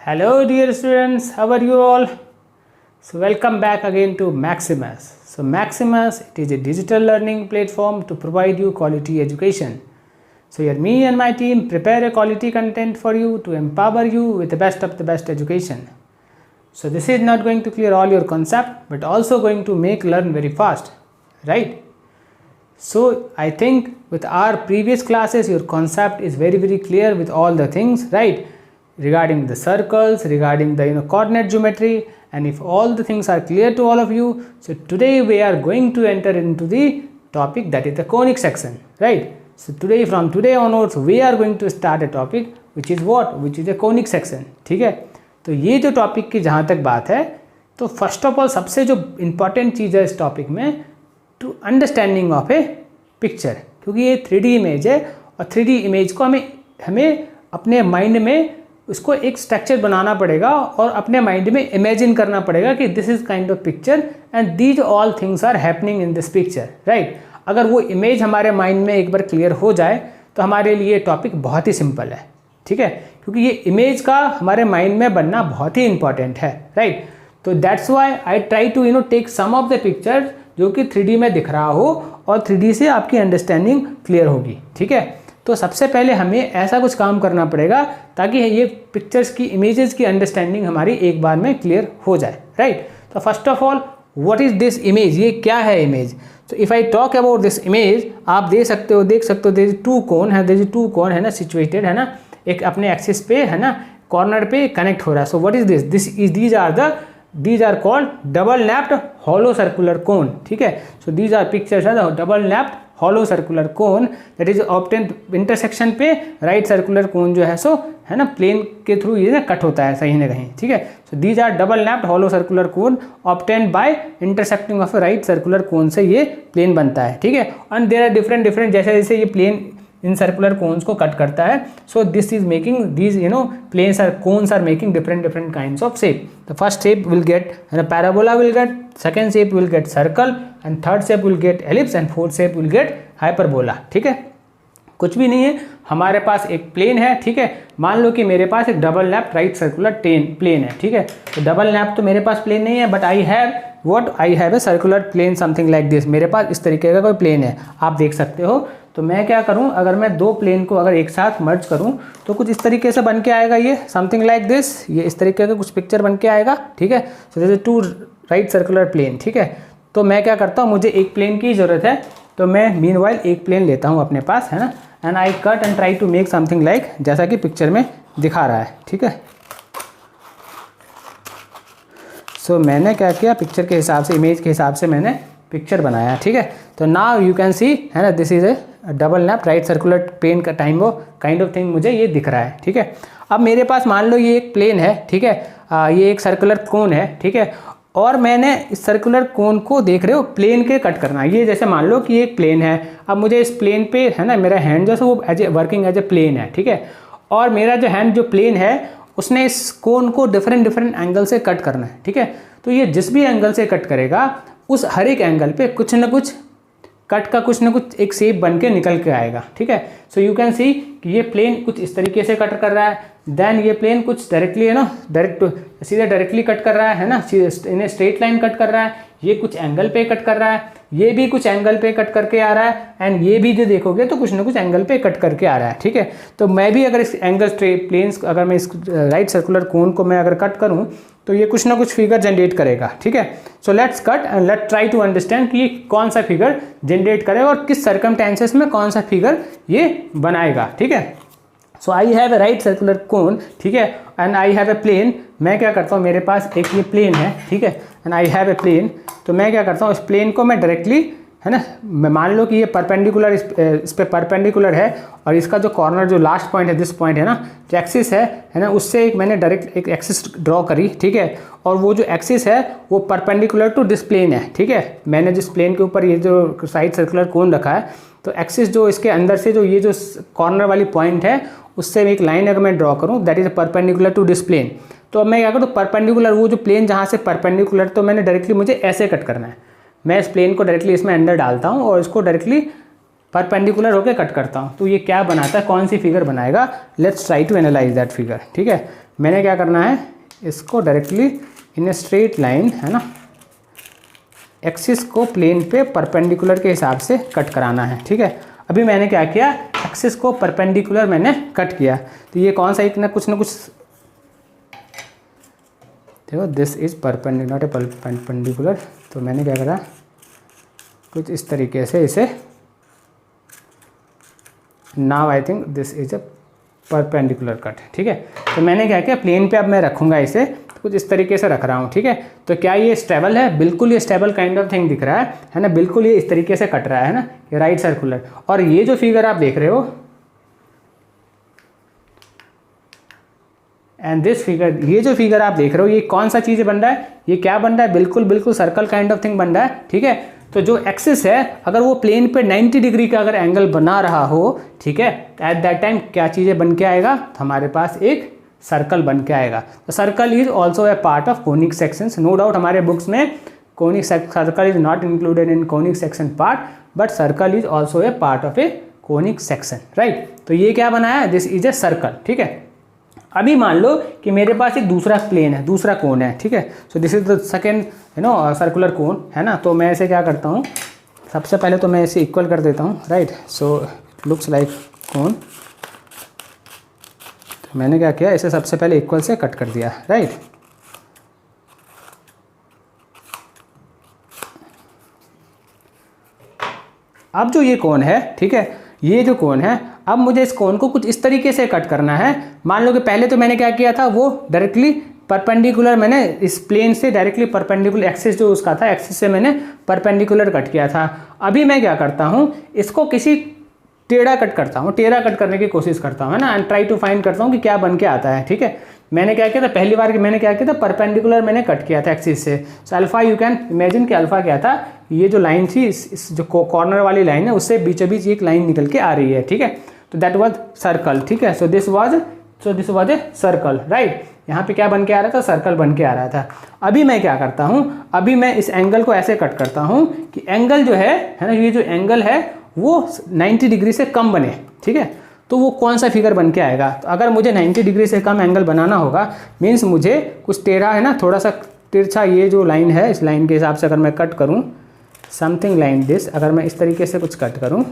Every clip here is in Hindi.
Hello dear students, how are you all? So welcome back again to Maximus. So Maximus, it is a digital learning platform to provide you quality education. So here me and my team prepare a quality content for you to empower you with the best of the best education. So this is not going to clear all your concept but also going to make learn very fast, right? So I think with our previous classes your concept is very clear with all the things, right? Regarding the circles, regarding the coordinate geometry, and if all the things are clear to all of you, so today we are going to enter into the topic that is the conic section, right? So from today onwards we are going to start a topic which is what? Which is a conic section, ठीक है? तो ये जो टॉपिक की जहाँ तक बात है, तो फर्स्ट ऑफ ऑल सबसे जो इम्पॉर्टेंट चीज़ है इस टॉपिक में, to understanding of a picture, क्योंकि ये 3D इमेज है और 3D इमेज को हमें अपने माइंड में उसको एक स्ट्रक्चर बनाना पड़ेगा और अपने माइंड में इमेजिन करना पड़ेगा कि this is kind of picture and these all things are happening in this picture, right? अगर वो इमेज हमारे माइंड में एक बार क्लियर हो जाए तो हमारे लिए टॉपिक बहुत ही सिंपल है, ठीक है? क्योंकि ये इमेज का हमारे माइंड में बनना बहुत ही इंपॉर्टेंट है, राइट? तो that's why I try to take some of the picture जो कि 3D में दिख रहा हो और 3D से आपकी अंडरस्टैंडिंग क्लियर होगी, ठीक है? तो सबसे पहले हमें ऐसा कुछ काम करना पड़ेगा ताकि ये पिक्चर्स की इमेजेस की अंडरस्टैंडिंग हमारी एक बार में क्लियर हो जाए, राइट? तो first of all what is this image, ये क्या है इमेज? तो if I talk about this image, आप देख सकते हो देयर इज टू कोन है ना, सिचुएटेड है ना, एक अपने एक्सिस पे है ना, कॉर्नर पे कनेक्ट हो रहा है. So what is this these are called double lapped hollow circular cone, ठीक है? So these are pictures are double lapped hollow circular cone that is obtained intersection पे राइट सर्कुलर कोन जो है सो है ना प्लेन के थ्रू ये ना कट होता है सही ना कहीं, ठीक है? So these are double lapped hollow circular cone obtained by intersecting of right circular cone से ये प्लेन बनता है, ठीक है? एंड देयर आर डिफरेंट जैसे ये प्लेन इन सर्कुलर कोन्स को कट करता है. So this is making these planes are cones are making different kinds of shape. The first shape will get parabola will get, second shape will get circle and third shape will get ellipse and fourth shape will get hyperbola, ठीक है? कुछ भी नहीं है, हमारे पास एक प्लेन है, ठीक है? मान लो कि मेरे पास एक double lap right circular plane है, ठीक है? तो डबल लैप तो मेरे पास प्लेन नहीं है but I have a circular plane something like this. मेरे पास इस तरीके का कोई प्लेन है, आप देख सकते हो. तो मैं क्या करूं, अगर मैं दो प्लेन को अगर एक साथ मर्ज करूं तो कुछ इस तरीके से बन के आएगा, ये समथिंग लाइक दिस, ये इस तरीके का कुछ पिक्चर बन के आएगा, ठीक है? So this is two right circular plane, ठीक है? तो मैं क्या करता हूं, मुझे एक प्लेन की ज़रूरत है तो मैं मीनवाइल एक प्लेन लेता हूं अपने पास, है ना, and I cut and try to make something like जैसा कि पिक्चर में दिखा रहा है, ठीक है? सो मैंने क्या किया, पिक्चर के हिसाब से, इमेज के हिसाब से मैंने पिक्चर बनाया, ठीक है? तो नाउ यू कैन सी, है ना, this is a double lap right circular plane का काइंड ऑफ थिंग मुझे ये दिख रहा है, ठीक है? अब मेरे पास मान लो ये एक प्लेन है, ठीक है? ये एक सर्कुलर कोन है, ठीक है? और मैंने इस सर्कुलर कोन को देख रहे हो प्लेन के कट करना है. ये जैसे मान लो कि ये एक प्लेन है, अब मुझे इस प्लेन पे है ना मेरा हैंड जो है वो वर्किंग एज ए प्लेन है, ठीक है? और मेरा जो हैंड जो प्लेन है उसने इस कोन को डिफरेंट एंगल से कट करना है, ठीक है? तो ये जिस भी एंगल से कट करेगा उस हर एक एंगल पे कुछ ना कुछ कट का कुछ ना कुछ एक शेप बन के निकल के आएगा, ठीक है? सो यू कैन सी कि ये प्लेन कुछ इस तरीके से कट कर रहा है, देन ये प्लेन कुछ डायरेक्टली है ना सीधे डायरेक्टली कट कर रहा है ना, इन्हें स्ट्रेट लाइन कट कर रहा है, ये कुछ एंगल पे कट कर रहा है, ये भी कुछ एंगल पे कट करके आ रहा है, एंड ये भी जो देखोगे तो कुछ ना कुछ एंगल पे कट करके आ रहा है, ठीक है? तो मैं भी अगर इस एंगल प्लेन्स अगर मैं इस राइट सर्कुलर कोन को मैं अगर कट करूँ तो ये कुछ ना कुछ फिगर जनरेट करेगा, ठीक है? So let's cut and let try to understand कि कौन सा फिगर जनरेट करेगा और किस सर्कमस्टेंसेस में कौन सा फिगर ये बनाएगा, ठीक है? So I have a right circular cone, ठीक है? And I have a plane. मैं क्या करता हूँ, मेरे पास एक ये प्लेन है, ठीक है? And I have a plane. तो मैं क्या करता हूँ, इस प्लेन को मैं डायरेक्टली, है ना, मैं मान लो कि ये परपेंडिकुलर इस पे परपेंडिकुलर है और इसका जो कॉर्नर जो लास्ट पॉइंट है, दिस पॉइंट है ना, जो एक्सिस है ना, उससे एक मैंने डायरेक्ट एक एक्सिस ड्रॉ करी, ठीक है? और वो जो एक्सिस है वो परपेंडिकुलर टू दिस प्लेन है, ठीक है? मैंने जिस प्लेन के ऊपर ये जो राइट सर्कुलर कोन रखा है तो एक्सिस जो इसके अंदर से जो ये जो कॉर्नर वाली पॉइंट है उससे एक लाइन अगर मैं ड्रॉ करूँ that is perpendicular to this plane. तो अब मैं क्या करूँ, परपेंडिकुलर वो जो प्लेन जहाँ से परपेंडिकुलर, तो मैंने डायरेक्टली मुझे ऐसे कट करना है. मैं इस प्लेन को डायरेक्टली इसमें अंदर डालता हूँ और इसको डायरेक्टली परपेंडिकुलर होकर कट करता हूँ तो ये क्या बनाता है, कौन सी फिगर बनाएगा, let's try to analyze that figure. ठीक है, मैंने क्या करना है, इसको directly in a straight line, है ना, एक्सिस को प्लेन पे परपेंडिकुलर के हिसाब से कट कराना है। ठीक है, अभी मैंने क्या किया, एक्सिस को परपेंडिकुलर मैंने कट किया, तो ये कौन सा एक ना कुछ देखो, this is perpendicular not a perpendicular, तो मैंने क्या करा, कुछ इस तरीके से इसे, now I think this is a perpendicular cut. ठीक है, तो मैंने क्या किया, प्लेन पे अब मैं रखूँगा इसे, तो कुछ इस तरीके से रख रहा हूँ। ठीक है, तो क्या ये स्टेबल है, बिल्कुल ये स्टेबल काइंड ऑफ थिंग दिख रहा है ना, बिल्कुल ये इस तरीके से कट रहा है ना, ये राइट सर्कुलर। और ये जो फिगर आप देख रहे हो एंड दिस फिगर, ये जो फिगर आप देख रहे हो, ये कौन सा चीज़ बन रहा है, ये क्या बन रहा है, बिल्कुल सर्कल काइंड ऑफ थिंग बन रहा है। ठीक है, तो जो एक्सिस है, अगर वो प्लेन पे 90 डिग्री का अगर एंगल बना रहा हो, ठीक है, एट दैट टाइम क्या चीज़ें बन के आएगा, तो हमारे पास एक सर्कल बन के आएगा। तो circle is also a part of conic sections, no doubt हमारे बुक्स में conic circle is not included in conic section part, but circle is also a part of a conic section, right. तो ये क्या बनाया, दिस इज ए सर्कल। ठीक है, अभी मान लो कि मेरे पास एक दूसरा प्लेन है, दूसरा कोन है। ठीक है, so this is the second circular cone, है ना। तो मैं इसे क्या करता हूँ, सबसे पहले तो मैं इसे इक्वल कर देता हूँ, right. So it looks like cone, तो मैंने क्या किया, इसे सबसे पहले इक्वल से कट कर दिया, राइट। अब जो ये कोन है, ठीक है, ये जो कोन है, अब मुझे इस कोन को कुछ इस तरीके से कट करना है। मान लो कि पहले तो मैंने क्या किया था, वो डायरेक्टली परपेंडिकुलर, मैंने इस प्लेन से डायरेक्टली परपेंडिकुलर, एक्सिस जो उसका था, एक्सिस से मैंने परपेंडिकुलर कट किया था। अभी मैं क्या करता हूँ, इसको किसी टेढ़ा कट करता हूँ, टेढ़ा कट करने की कोशिश करता हूँ, है ना, एंड ट्राई टू फाइंड करता हूँ कि क्या बन के आता है। ठीक है, मैंने क्या किया था, पहली बार मैंने क्या किया था, परपेंडिकुलर मैंने कट किया था एक्सिस से। So alpha, you can imagine कि अल्फा क्या था, ये जो लाइन थी, इस जो कॉर्नर वाली लाइन है, उससे बीचों बीच एक लाइन निकल के आ रही है। ठीक है, तो दैट वाज सर्कल। ठीक है, so this was a circle, right. यहाँ पे क्या बन के आ रहा था, सर्कल बन के आ रहा था। अभी मैं क्या करता हूँ, अभी मैं इस एंगल को ऐसे कट करता हूँ कि एंगल जो है ना, ये जो एंगल है वो 90 डिग्री से कम बने। ठीक है, तो वो कौन सा फिगर बन के आएगा, तो अगर मुझे 90 डिग्री से कम एंगल बनाना होगा, मीन्स मुझे कुछ टेढ़ा, है ना, थोड़ा सा तिरछा, ये जो लाइन है, इस लाइन के हिसाब से अगर मैं कट करूँ, समथिंग लाइक दिस, अगर मैं इस तरीके से कुछ कट करूँ,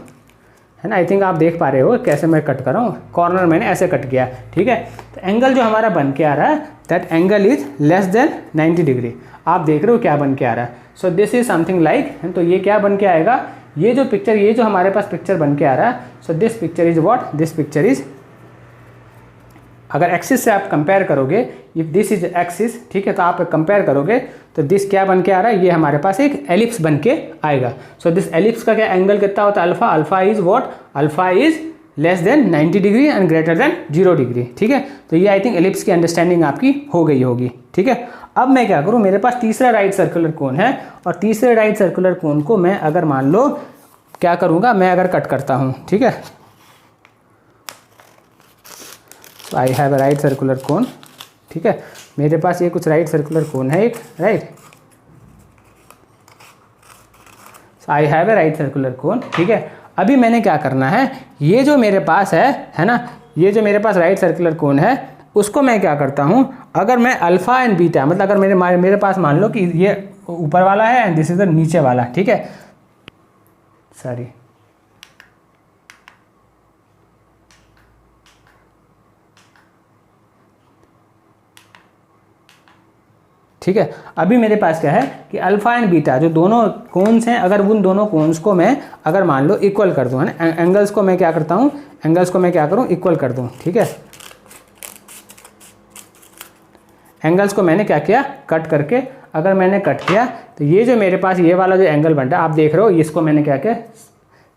है ना, आई थिंक आप देख पा रहे हो कैसे मैं कट कर रहा हूँ, कॉर्नर मैंने ऐसे कट किया। ठीक है, तो एंगल जो हमारा बन के आ रहा है, that angle is less then 90 degree. आप देख रहे हो क्या बन के आ रहा है। So this is something like, तो ये क्या बन के आएगा, ये जो पिक्चर, ये जो हमारे पास पिक्चर बन के आ रहा है, so this picture is what, this picture is, अगर एक्सिस से आप कंपेयर करोगे, इफ दिस इज एक्सिस, ठीक है, तो आप कंपेयर करोगे तो दिस क्या बन के आ रहा है, ये हमारे पास एक एलिप्स बन के आएगा। सो दिस एलिप्स का क्या एंगल कितना होता है, alpha, alpha is what, alpha is less then 90 degree and greater than 0 degree. ठीक है, तो ये आई थिंक एलिप्स की अंडरस्टैंडिंग आपकी हो गई होगी। ठीक है, अब मैं क्या करूँ, मेरे पास तीसरा राइट सर्कुलर कोन है, और तीसरे राइट सर्कुलर कोन को मैं अगर मान लो क्या करूँगा, मैं अगर कट करता हूँ, ठीक है, so I have a right circular cone. ठीक है, मेरे पास ये कुछ राइट सर्कुलर कोन है एक, right, so I have a right circular cone. ठीक है, अभी मैंने क्या करना है, ये जो मेरे पास है ना, ये जो मेरे पास राइट सर्कुलर कोन है, उसको मैं क्या करता हूँ, अगर मैं अल्फा एंड बीटा, मतलब अगर मेरे पास मान लो कि ये ऊपर वाला है एंड दिस इज द नीचे वाला। ठीक है, सॉरी, ठीक है, अभी मेरे पास क्या है कि अल्फा एंड बीटा जो दोनों कोन्स हैं, अगर उन दोनों कोन्स को मैं अगर मान लो इक्वल कर दूं, है ना, एंगल्स को मैं क्या करता हूं, एंगल्स को मैं क्या करूं, इक्वल कर दूं। ठीक है, एंगल्स को मैंने क्या किया, कट करके, अगर मैंने कट किया तो ये जो मेरे पास ये वाला जो एंगल बन रहा है, आप देख रहे हो, इसको मैंने क्या किया,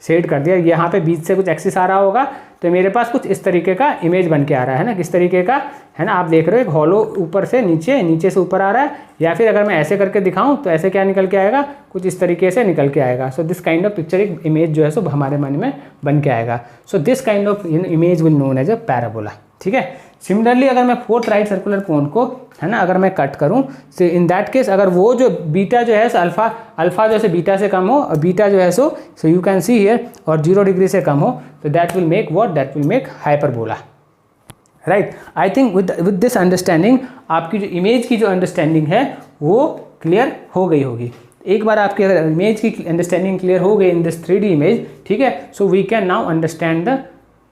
सेट कर दिया। यहाँ पे बीच से कुछ एक्सिस आ रहा होगा, तो मेरे पास कुछ इस तरीके का इमेज बन के आ रहा है ना, किस तरीके का, है ना, आप देख रहे हो, एक हॉलो ऊपर से नीचे, नीचे से ऊपर आ रहा है, या फिर अगर मैं ऐसे करके दिखाऊं तो ऐसे क्या निकल के आएगा, कुछ इस तरीके से निकल के आएगा। So this kind of picture, एक इमेज जो है सो हमारे मन में बन के आएगा। So this kind of image will known as a parabola. ठीक है। सिमिलरली अगर मैं फोर्थ राइट सर्कुलर कोन को, है ना, अगर मैं कट करूं, सो इन दैट केस अगर वो जो बीटा जो है सो अल्फा जो है बीटा से कम हो और बीटा जो है so you can see here और 0 डिग्री से कम हो, तो that will make what, that will make hyperbola, right. I think with this understanding आपकी जो इमेज की जो अंडरस्टैंडिंग है वो क्लियर हो गई होगी। एक बार आपकी अगर इमेज की अंडरस्टैंडिंग क्लियर हो गई इन दिस 3D इमेज, ठीक है, so we can now understand the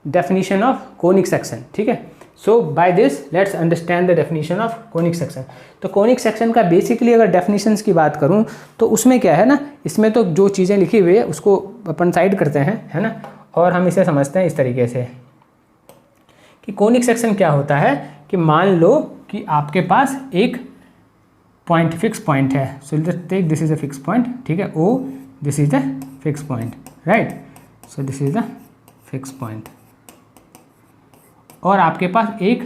definition of conic section, ठीक है। So by this let's understand the definition of conic section. तो कोनिक सेक्शन का बेसिकली अगर डेफिनेशंस की बात करूं तो उसमें क्या है ना, इसमें तो जो चीज़ें लिखी हुई है उसको अपन साइड करते हैं, है ना, और हम इसे समझते हैं इस तरीके से कि कोनिक सेक्शन क्या होता है कि मान लो कि आपके पास एक पॉइंट, फिक्स पॉइंट है, so let's take this is a fix point, ठीक है, oh this is the fix point, right, so this is the fix point, और आपके पास एक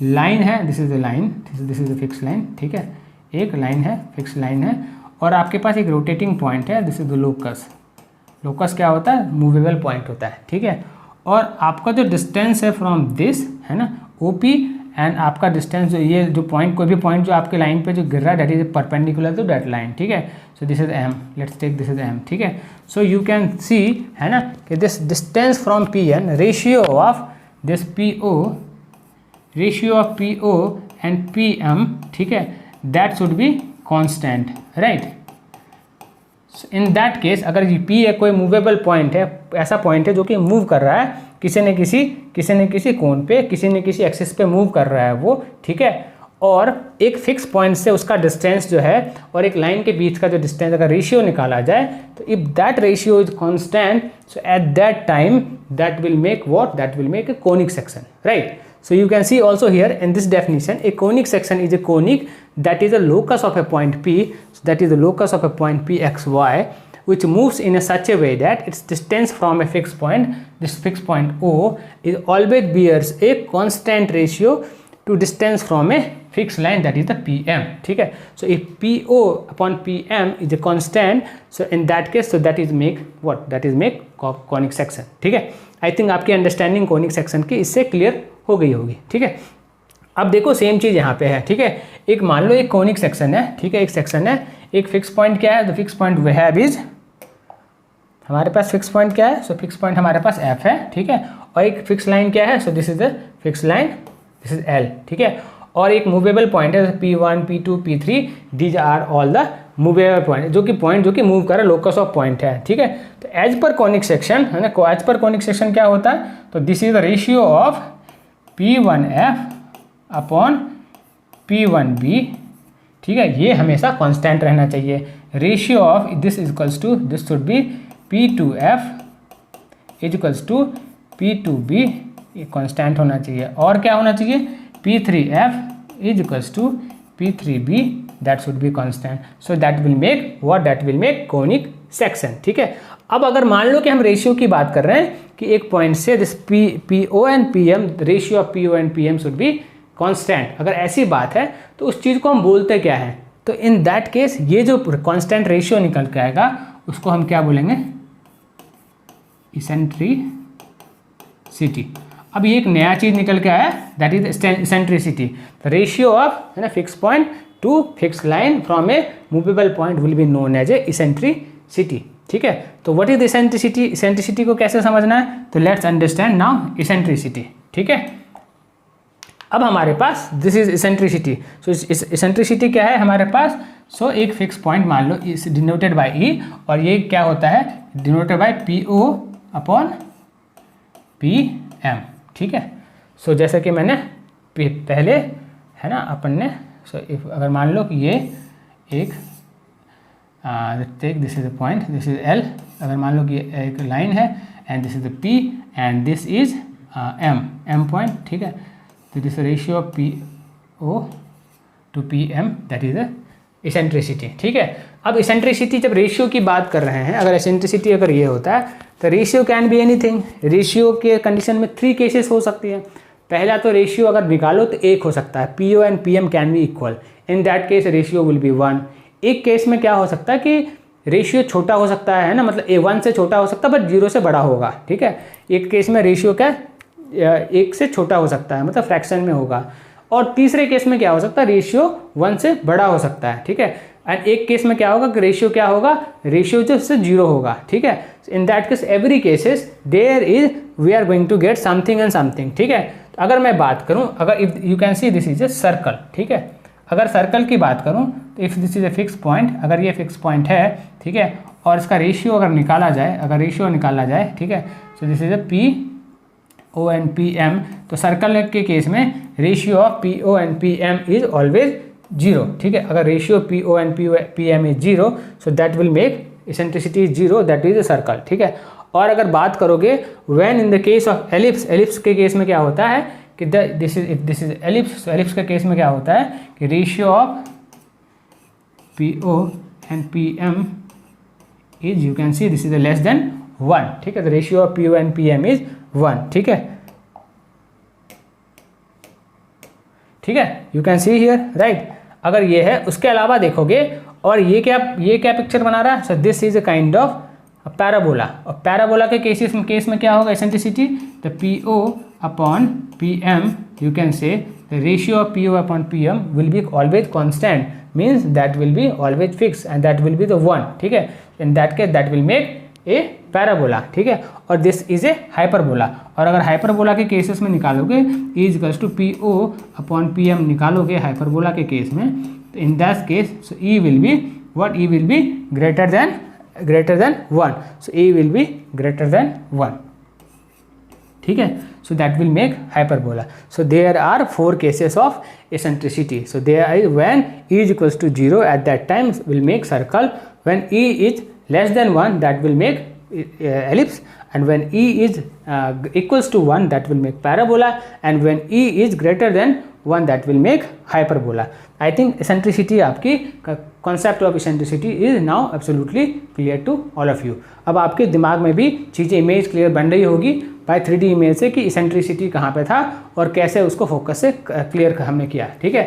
लाइन है, this is the line, this is the fix line, ठीक है, एक लाइन है, फिक्स लाइन है, और आपके पास एक रोटेटिंग पॉइंट है, this is the locus. Locus क्या होता है, मूवेबल पॉइंट होता है, ठीक है, और आपका जो डिस्टेंस है फ्रॉम दिस, है ना, ओपी, एंड आपका डिस्टेंस जो ये जो पॉइंट, कोई भी पॉइंट जो आपके लाइन पे जो गिर रहा है that is perpendicular to that line, ठीक है, so this is M, let's take this is M, ठीक है। सो यू कैन सी, है ना, कि this distance from P N, ratio of this P O, ratio of P O and P M, ठीक है, that should be constant, right. In that case अगर पी एक कोई मूवेबल पॉइंट है, ऐसा पॉइंट है जो कि मूव कर रहा है किसी न किसी कोण पे, किसी न किसी एक्सिस पे मूव कर रहा है वो, ठीक है, और एक फिक्स पॉइंट से उसका डिस्टेंस जो है और एक लाइन के बीच का जो डिस्टेंस अगर रेशियो निकाला जाए, तो if that ratio is constant, so at that time that will make what, that will make a conic section, right? So you can see also here in this definition, a conic section is a conic that is a locus of a point P, so that is the locus of a point P x y, which moves in a such a way that its distance from a fixed point, this fixed point O, is always bears a constant ratio to distance from a fixed line, that is the PM, ठीक है। So if PO upon PM is a constant, so in that case, so that is make what, that is make conic section, ठीक है। आई थिंक आपकी अंडरस्टैंडिंग कोनिक सेक्शन की इससे क्लियर हो गई होगी, ठीक है। अब देखो सेम चीज़ यहाँ पे है, ठीक है, एक मान लो एक कोनिक सेक्शन है, ठीक है, एक सेक्शन है, एक फिक्स पॉइंट क्या है, तो फिक्स पॉइंट वह है इज हमारे पास फिक्स पॉइंट क्या है, सो फिक्स पॉइंट हमारे पास एफ है, ठीक है, और एक फिक्स लाइन क्या है, so this is the fix line, this is L, ठीक है, और एक मूवेबल पॉइंट है P1, P2, P3, these are all the movable point, जो कि मूव कर रहा है, लोकस ऑफ पॉइंट है, ठीक है। तो एज पर कॉनिक सेक्शन, है ना, एज पर कॉनिक सेक्शन क्या होता है, तो this is the ratio of P1F upon P1B, ठीक है, ये हमेशा कांस्टेंट रहना चाहिए। Ratio of this equals to, this should be P2F equals to P2B, ये कांस्टेंट होना चाहिए, और क्या होना चाहिए, P3F equals to P3B, that should be constant, so that will make what, that will make conic section, ठीक है। अब अगर मान लो कि हम रेशियो की बात कर रहे हैं कि एक पॉइंट से this PO and PM, ratio of PO and PM should be constant, अगर ऐसी बात है तो उस चीज़ को हम बोलते क्या है, तो इन दैट केस ये जो कांस्टेंट रेशियो निकल के आएगा उसको हम क्या बोलेंगे, इसेंट्रिसिटी। अब ये एक नया चीज़ निकल के आया, that is eccentricity, the ratio of, है ना, fix point to fix line from a movable point will be known as a eccentricity, ठीक है। तो व्हाट इज इसेंट्रिसिटी, इसेंट्रिसिटी को कैसे समझना है, तो लेट्स अंडरस्टैंड नाउ इसेंट्रिसिटी, ठीक है। अब हमारे पास this is eccentricity, so eccentricity क्या है हमारे पास, सो एक फिक्स पॉइंट मान लो इस डिनोटेड बाय ई, और ये क्या होता है, denoted by PO upon PM, ठीक है। सो जैसे कि मैंने पहले, है ना, अपन ने, सो इफ अगर मान लो कि ये एक take this is a point, this is L, अगर मान लो कि ये एक लाइन है and this is the P and this is M point, ठीक है, तो this ratio of PO to PM, that is the eccentricity, ठीक है। अब इसेंट्रिसिटी जब रेशियो की बात कर रहे हैं, अगर इसेंट्रिसिटी अगर ये होता है तो ratio can be anything, ratio के कंडीशन में 3 केसेस हो सकती है। पहला तो रेशियो अगर निकालो तो 1 हो सकता है, PO and PM can be equal, in that case ratio will be 1। एक केस में क्या हो सकता है कि रेशियो छोटा हो सकता है ना, मतलब A1 से छोटा हो सकता है बट 0 से बड़ा होगा, ठीक है। एक केस में रेशियो क्या 1 से छोटा हो सकता है, मतलब फ्रैक्शन में होगा। और तीसरे केस में क्या हो सकता है, रेशियो 1 से बड़ा हो सकता है, ठीक है। एंड एक केस में क्या होगा कि रेशियो क्या होगा, रेशियो जो से 0 होगा, ठीक है। In that case every cases there is we are going to get something and something, ठीक है। तो अगर मैं बात करूं, अगर if you can see this is a circle, ठीक है, अगर सर्कल की बात करूं तो if this is a fix point, अगर ये फिक्स पॉइंट है, ठीक है, और इसका रेशियो अगर निकाला जाए, अगर रेशियो निकाला जाए, ठीक है, so this is a P O and P M. तो सर्कल के केस में ratio of P O and P M is always 0, ठीक है। अगर ratio P O and P M is 0, so that will make eccentricity is 0, that is a circle, ठीक है। और अगर बात करोगे when in the case of ellipse, ellipse के केस में क्या होता है कि दिस इज एलिप्स, एलिप्स के केस में क्या होता है कि ratio of P O and P M is, you can see this is less than 1, ठीक है। तो ratio of P O and P M is 1, ठीक है, ठीक है, you can see here, right. अगर ये है, उसके अलावा देखोगे और ये क्या पिक्चर बना रहा है, so this is a kind of parabola. और पैराबोला के केस में क्या होगा eccentricity, the P O upon P M, you can say the ratio of P O upon P M will be always constant, means that will be always fix and that will be the 1, ठीक है। In that case that will make a parabola, ठीक है। और दिस इज ए हाइपरबोला। और अगर हाइपरबोला के केसेस में निकालोगे E equals to P O upon P M निकालोगे हाइपरबोला के केस में, तो in that case so E will be what, E will be greater than 1, so E will be greater than 1, ठीक है। So that will make hyperbola. So there are 4 cases of eccentricity. So there is when e is equals to 0 at that time will make circle, when e is less than 1 that will make ellipse, and when e is equals to 1 that will make parabola, and when e is greater than 1 that will make hyperbola. I think eccentricity आपकी concept of eccentricity is now absolutely clear to all of you. अब आपके दिमाग में भी चीज़ें इमेज क्लियर बन रही होगी बाय 3D इमेज से कि eccentricity कहाँ पे था और कैसे उसको फोकस से क्लियर हमने किया, ठीक है,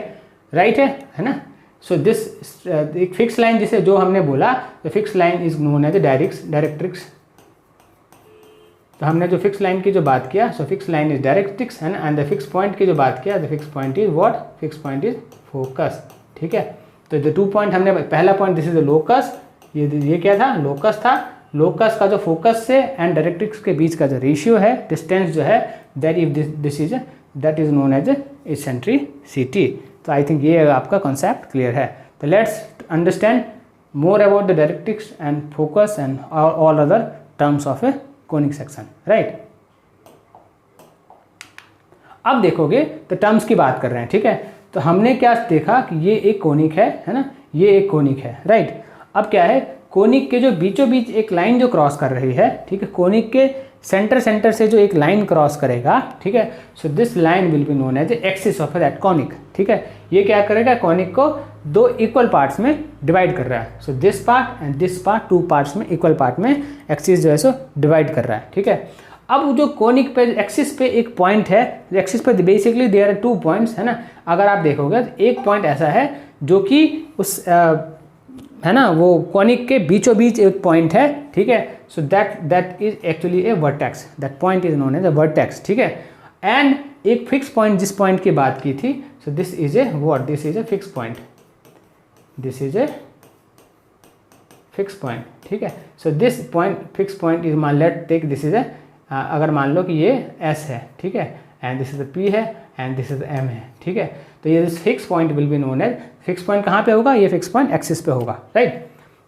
राइट है ना। सो दिस एक फिक्स लाइन जिसे जो हमने बोला, the fix line is known as directrix. तो हमने जो फिक्स लाइन की जो बात किया, so fix line is directrix है ना, एंड द फिक्स पॉइंट की जो बात किया, the fix point is what, fix point is focus, ठीक है। तो द 2 पॉइंट हमने, पहला point this is the locus, ये क्या था, लोकस था। लोकस का जो फोकस से एंड डायरेक्ट्रिक्स के बीच का जो रेशियो है, डिस्टेंस जो है, that is known as eccentricity. तो आई थिंक ये आपका कॉन्सेप्ट क्लियर है। तो let's understand more about the directrix and focus and all other terms of a conic section, right. अब देखोगे तो टर्म्स की बात कर रहे हैं, ठीक है। तो हमने क्या देखा कि ये एक कोनिक है ना, ये एक कोनिक है, राइट। अब क्या है, कोनिक के जो बीचों बीच एक लाइन जो क्रॉस कर रही है, ठीक है, कोनिक के सेंटर से जो एक लाइन क्रॉस करेगा, ठीक है, so this line will be known as axis of that conic, ठीक है। ये क्या करेगा, कोनिक को 2 इक्वल पार्ट्स में डिवाइड कर रहा है। So this part and this part 2 parts में, इक्वल पार्ट में एक्सिस जो है सो डिवाइड कर रहा है, ठीक है। अब जो कोनिक पे एक्सिस पे एक पॉइंट है, एक्सिस पे बेसिकली देयर आर 2 पॉइंट्स है ना। अगर आप देखोगे तो एक पॉइंट ऐसा है जो कि उस है ना, वो कोनिक के बीचों बीच एक पॉइंट है, ठीक है। So that is actually a vertex, that point is known as a vertex, ठीक है। एंड एक फिक्स पॉइंट जिस पॉइंट की बात की थी, so this is a what, this is a fix point, this is a fix point, ठीक है। So this point fix point is, मान let take this is a, अगर मान लो कि ये S है, ठीक है, and this is the P है एंड दिस इज M है, ठीक है। तो ये fix point will be known as, fix point कहाँ पे होगा, ये फिक्स पॉइंट एक्सिस पे होगा, राइट।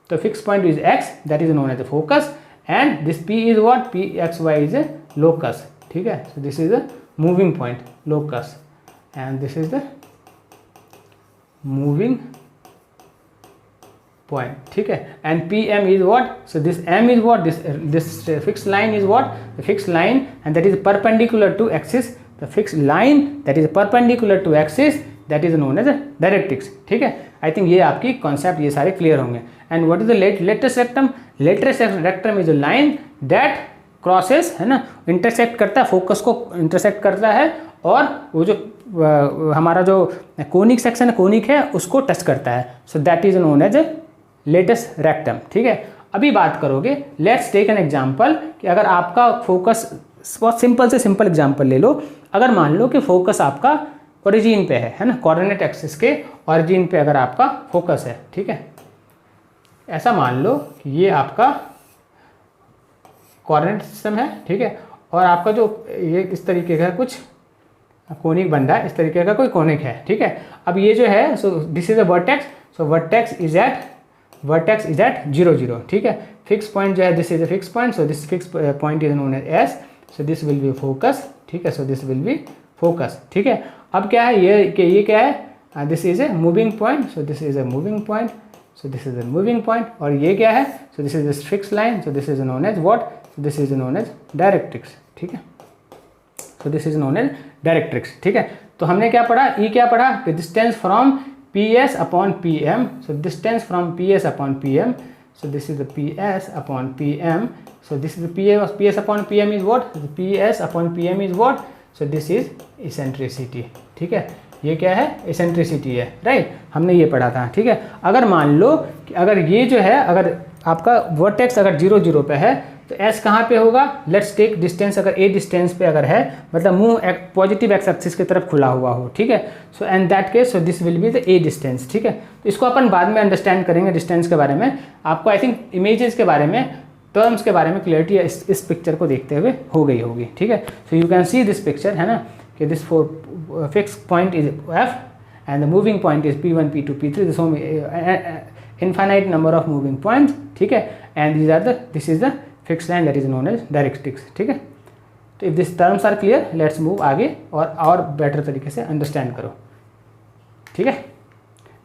तो fix point is X, that is known as the focus, and this P is what, P X Y is a locus, ठीक है। So this is a moving point, locus, and this is the moving point, ठीक है। एंड PM is what, so this M is what, this fixed line is what, the fixed line and that is perpendicular to axis, the fixed line that is perpendicular to axis that is known as a directrix, ठीक है। आई थिंक ये आपकी कॉन्सेप्ट ये सारे क्लियर होंगे। And what is the latus rectum, latus rectum is a line that crosses है ना, इंटरसेक्ट करता है, फोकस को इंटरसेक्ट करता है और वो जो हमारा जो कोनिक सेक्शन कोनिक है उसको टच करता है। So that is known as a latus rectum, ठीक है। अभी बात करोगे, लेट्स टेक एन एग्जांपल कि अगर आपका फोकस बहुत सिंपल से सिंपल एग्जांपल ले लो। अगर मान लो कि फोकस आपका ओरिजिन पे है ना, कोऑर्डिनेट एक्सिस के ओरिजिन पे अगर आपका फोकस है, ठीक है, ऐसा मान लो कि ये आपका कोऑर्डिनेट सिस्टम है, ठीक है, और आपका जो ये इस तरीके का कुछ कोनिक बन रहा है, इस तरीके का कोई कोनिक है, ठीक है। अब ये जो है, so this is a vertex, so vertex is at 0 0, ठीक है। फिक्स पॉइंट जो है, this is a fix point, so this fix point is known as S, so this will be focus, ठीक है, so this will be focus, ठीक है। अब क्या है ये क्या है, this is a moving point, so this is a moving point, so this is a moving point, और ये क्या है, so this is this fix line, so this is known as what, this is known as directrix, ठीक है। So this is known as directrix, ठीक है। तो हमने क्या पढ़ा, ये क्या पढ़ा कि distance from P S upon P M, so distance from P S upon P M, so this is the P S upon P M, so this is P S upon P M is what, P S upon P M is what, so this is eccentricity, ठीक है। ये क्या है, इसेंट्रिसिटी है, राइट, हमने ये पढ़ा था, ठीक है। अगर मान लो कि अगर ये जो है, अगर आपका वर्टेक्स अगर 0 0 पे है, तो एस कहाँ पे होगा, लेट्स टेक डिस्टेंस, अगर ए डिस्टेंस पे अगर है, मतलब मुंह पॉजिटिव एक्स एक्सिस की तरफ खुला हुआ हो, ठीक है। So and that case, so this will be the A distance, ठीक है। तो इसको अपन बाद में अंडरस्टैंड करेंगे डिस्टेंस के बारे में। आपको आई थिंक इमेजेस के बारे में, टर्म्स के बारे में क्लियरिटी इस पिक्चर को देखते हुए हो गई होगी, ठीक है। So you can see this picture, है ना, कि this fix point is F and the moving point is P1 P2 P3, this infinite number of moving points, ठीक है, and these are the, this is the fixed line that is known as directrix, ठीक है। तो if these terms are clear, let's move आगे और बेटर तरीके से अंडरस्टैंड करो, ठीक है।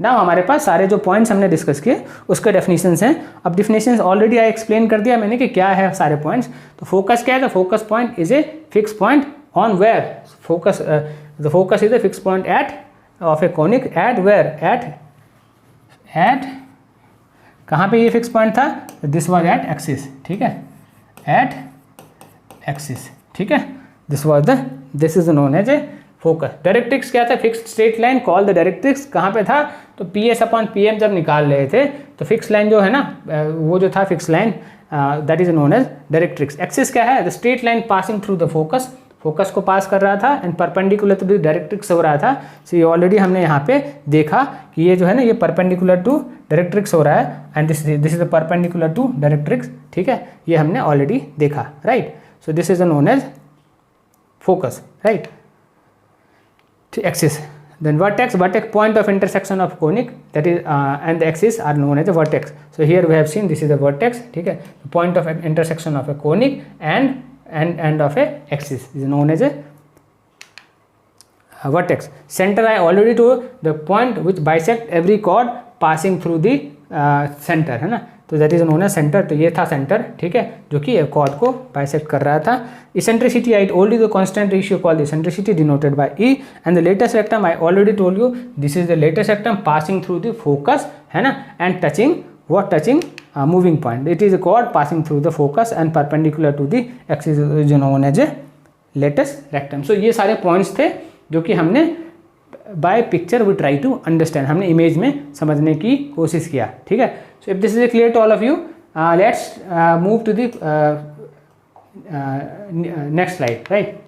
ना हमारे पास सारे जो पॉइंट्स हमने डिस्कस किए उसके डेफिनेशंस हैं। अब डेफिनेशंस ऑलरेडी आई एक्सप्लेन कर दिया मैंने कि क्या है सारे पॉइंट्स। तो फोकस क्या है, the focus point is a fix point on where, focus the focus is a fix point at of a conic at where, at कहाँ पे ये फिक्स पॉइंट था, दिस वाज एट एक्सिस, ठीक है, एट एक्सिस, ठीक है, this is known as a focus. Directrix क्या था, fixed straight line call the directrix, कहाँ पे था, तो P S upon P M जब निकाल रहे थे तो फिक्स लाइन जो है ना, वो जो था fix line, that is known as directrix. Axis क्या है, the straight line passing through the focus, focus को पास कर रहा था and perpendicular to the directrix हो रहा था। सो ये ऑलरेडी हमने यहाँ पे देखा कि ये जो है ना, ये परपेंडिकुलर टू डायरेक्ट्रिक्स हो रहा है and this is the perpendicular to directrix, ठीक है, ये हमने ऑलरेडी देखा, right. So this is known as focus, right, axis. Then vertex point of intersection of conic, that is and the axis are known as a vertex. So here we have seen this is a vertex, ठीक है, point of intersection of a conic and of a axis is known as a vertex. Center I already told, the point which bisect every chord passing through the center, है ना, तो that is known as centre. तो ये था सेंटर, ठीक है, जो कि कॉर्ड को बाइसेक्ट कर रहा था। Eccentricity I told you the constant ratio called eccentricity denoted by E, and the latus rectum I already told you, this is the latus rectum passing through the focus, है ना, and touching moving point, it is a chord passing through the focus and perpendicular to the axis is known as a latus rectum. So ये सारे पॉइंट्स थे जो कि हमने by picture we try to understand, हमने इमेज में समझने की कोशिश किया, ठीक है। So if this is clear to all of you, let's move to the next slide, right.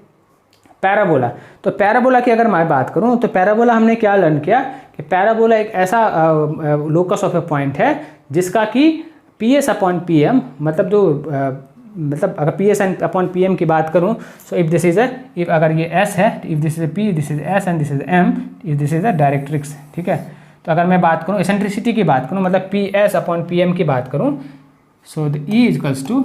Parabola, तो पैराबोला की अगर मैं बात करूं तो पैराबोला हमने क्या लर्न किया कि पैराबोला एक ऐसा लोकस ऑफ ए पॉइंट है जिसका कि P S upon P M, मतलब जो मतलब अगर P S and upon P M की बात करूं, so if this is if अगर ये एस है, if this is P, this is S and this is M, if this is a directrix, ठीक है। तो अगर मैं बात करूं एसेंट्रिसिटी की बात करूं, मतलब P S upon P M की बात करूं, so the E equals to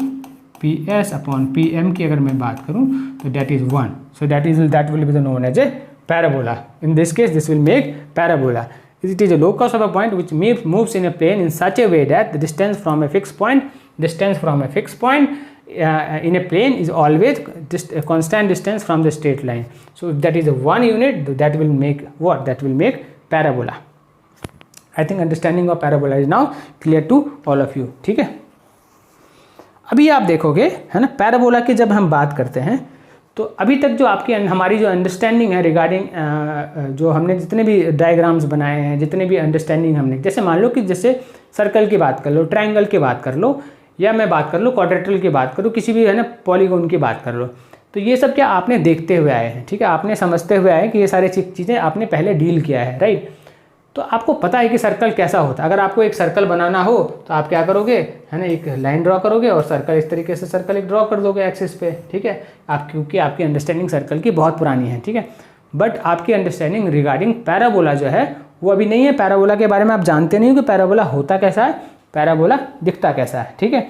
P S upon P M की अगर मैं बात करूं तो that is 1, so that will be the known as a parabola. In this case this will make parabola. It is a locus of a point which moves in a plane in such a way that the distance from a fixed point in a plane is always just a constant distance from the straight line. So if that is a one unit, that will make what? That will make parabola. I think understanding of parabola is now clear to all of you. ठीक है, अभी आप देखोगे है ना, पैराबोला की जब हम बात करते हैं तो अभी तक जो आपकी हमारी जो अंडरस्टैंडिंग है रिगार्डिंग जो हमने जितने भी डायग्राम्स बनाए हैं, जितने भी अंडरस्टैंडिंग हमने, जैसे मान लो कि जैसे सर्कल की बात कर लो, ट्रायंगल की बात कर लो, या मैं बात कर लो क्वाड्रेटरल की बात करूँ, किसी भी है ना पॉलीगॉन की बात कर लो, तो ये सब क्या आपने देखते हुए आए हैं, ठीक है, आपने समझते हुए आए कि ये सारी चीज़ें आपने पहले डील किया है, राइट। तो आपको पता है कि सर्कल कैसा होता है। अगर आपको एक सर्कल बनाना हो तो आप क्या करोगे, है ना, एक लाइन ड्रॉ करोगे और सर्कल इस तरीके से सर्कल एक ड्रॉ कर दोगे एक्सिस पे, ठीक है। आप क्योंकि आपकी अंडरस्टैंडिंग सर्कल की बहुत पुरानी है, ठीक है, बट आपकी अंडरस्टैंडिंग रिगार्डिंग पैराबोला जो है वो अभी नहीं है। पैराबोला के बारे में आप जानते नहीं हो कि पैराबोला होता कैसा है, पैराबोला दिखता कैसा है, ठीक है।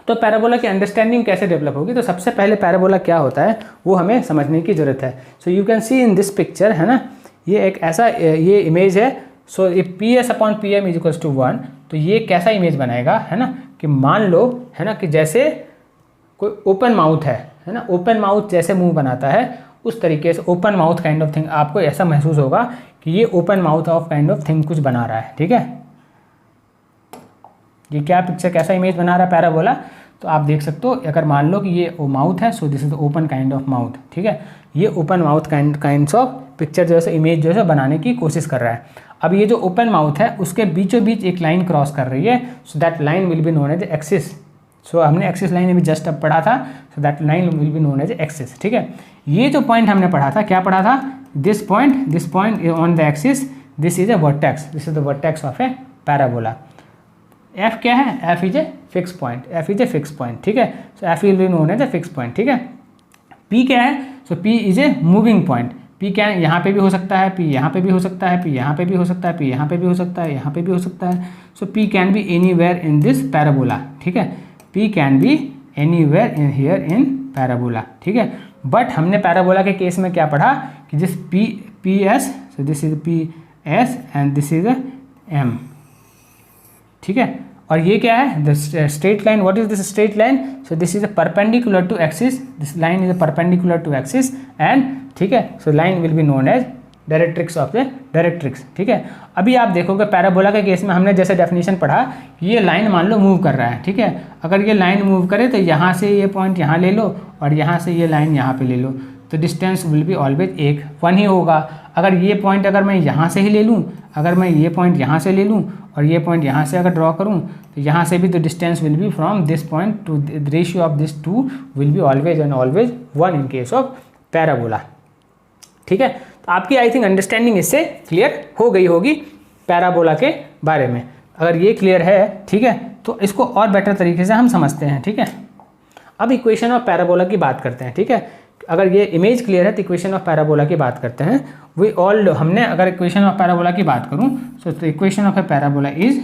तो पैराबोला की अंडरस्टैंडिंग कैसे डेवलप होगी, तो सबसे पहले पैराबोला क्या होता है वो हमें समझने की ज़रूरत है। So you can see in this picture, है ना, ये एक ऐसा ये इमेज है। So if P S upon P M is equals to 1, तो ये कैसा इमेज बनाएगा, है ना, कि मान लो, है ना, कि जैसे कोई ओपन माउथ है ना, ओपन माउथ जैसे मुंह बनाता है उस तरीके से open mouth kind of thing आपको ऐसा महसूस होगा कि ये open mouth of kind of thing कुछ बना रहा है, ठीक है। ये क्या पिक्चर कैसा इमेज बना रहा है पैराबोला, तो आप देख सकते हो। अगर मान लो कि ये माउथ है, so this is the open kind of mouth, ठीक है। ये open mouth kinds of picture जो है इमेज जो है बनाने की कोशिश कर रहा है। अब ये जो ओपन माउथ है उसके बीचों बीच एक लाइन क्रॉस कर रही है, so that line will be known as axis. So हमने एक्सिस लाइन अभी जस्ट अब पढ़ा था, so that line will be known as axis, ठीक है। ये जो पॉइंट हमने पढ़ा था, क्या पढ़ा था, this point on the axis, this is a vertex, this is the vertex of a parabola. F क्या है, F is a fix point, F is a fix point, ठीक है। So F will be known as a fix point, ठीक है। पी क्या है, so P is a moving point. P क्या है, यहाँ पे भी हो सकता है, पी यहाँ पे भी हो सकता है, पी यहाँ पे भी हो सकता है, पी यहाँ पे भी हो सकता है, यहाँ पे भी हो सकता है। So P can be anywhere in this parabola, ठीक है। P can be anywhere in here in parabola, ठीक है। बट हमने पैराबोला के केस में क्या पढ़ा कि जिस P S, so this is P S and this is M, ठीक है। और ये क्या है, the straight line, what is this straight line, so this is a perpendicular to axis, this line is a perpendicular to axis and, ठीक है, so line will be known as directrix of the directrix, ठीक है। अभी आप देखोगे पैराबोला के केस में हमने जैसे डेफिनेशन पढ़ा, ये लाइन मान लो मूव कर रहा है, ठीक है। अगर ये लाइन मूव करे तो यहाँ से ये पॉइंट यहाँ ले लो और यहाँ से ये लाइन यहाँ पे ले लो, तो डिस्टेंस विल बी ऑलवेज एक 1 ही होगा। अगर ये पॉइंट अगर मैं यहाँ से ही ले लूँ, अगर मैं ये पॉइंट यहाँ से ले लूँ और ये पॉइंट यहाँ से अगर ड्रॉ करूँ तो यहाँ से भी तो distance will be from this point to the ratio of this to will be always and always 1 in case of parabola, ठीक है। तो आपकी आई थिंक अंडरस्टैंडिंग इससे क्लियर हो गई होगी पैराबोला के बारे में। अगर ये क्लियर है, ठीक है, तो इसको और बेटर तरीके से हम समझते हैं, ठीक है। अब इक्वेशन ऑफ पैराबोला की बात करते हैं, ठीक है। अगर ये इमेज क्लियर है तो इक्वेशन ऑफ पैराबोला की बात करते हैं। वी ऑल, हमने अगर इक्वेशन ऑफ पैराबोला की बात करूं, so the equation of a parabola is,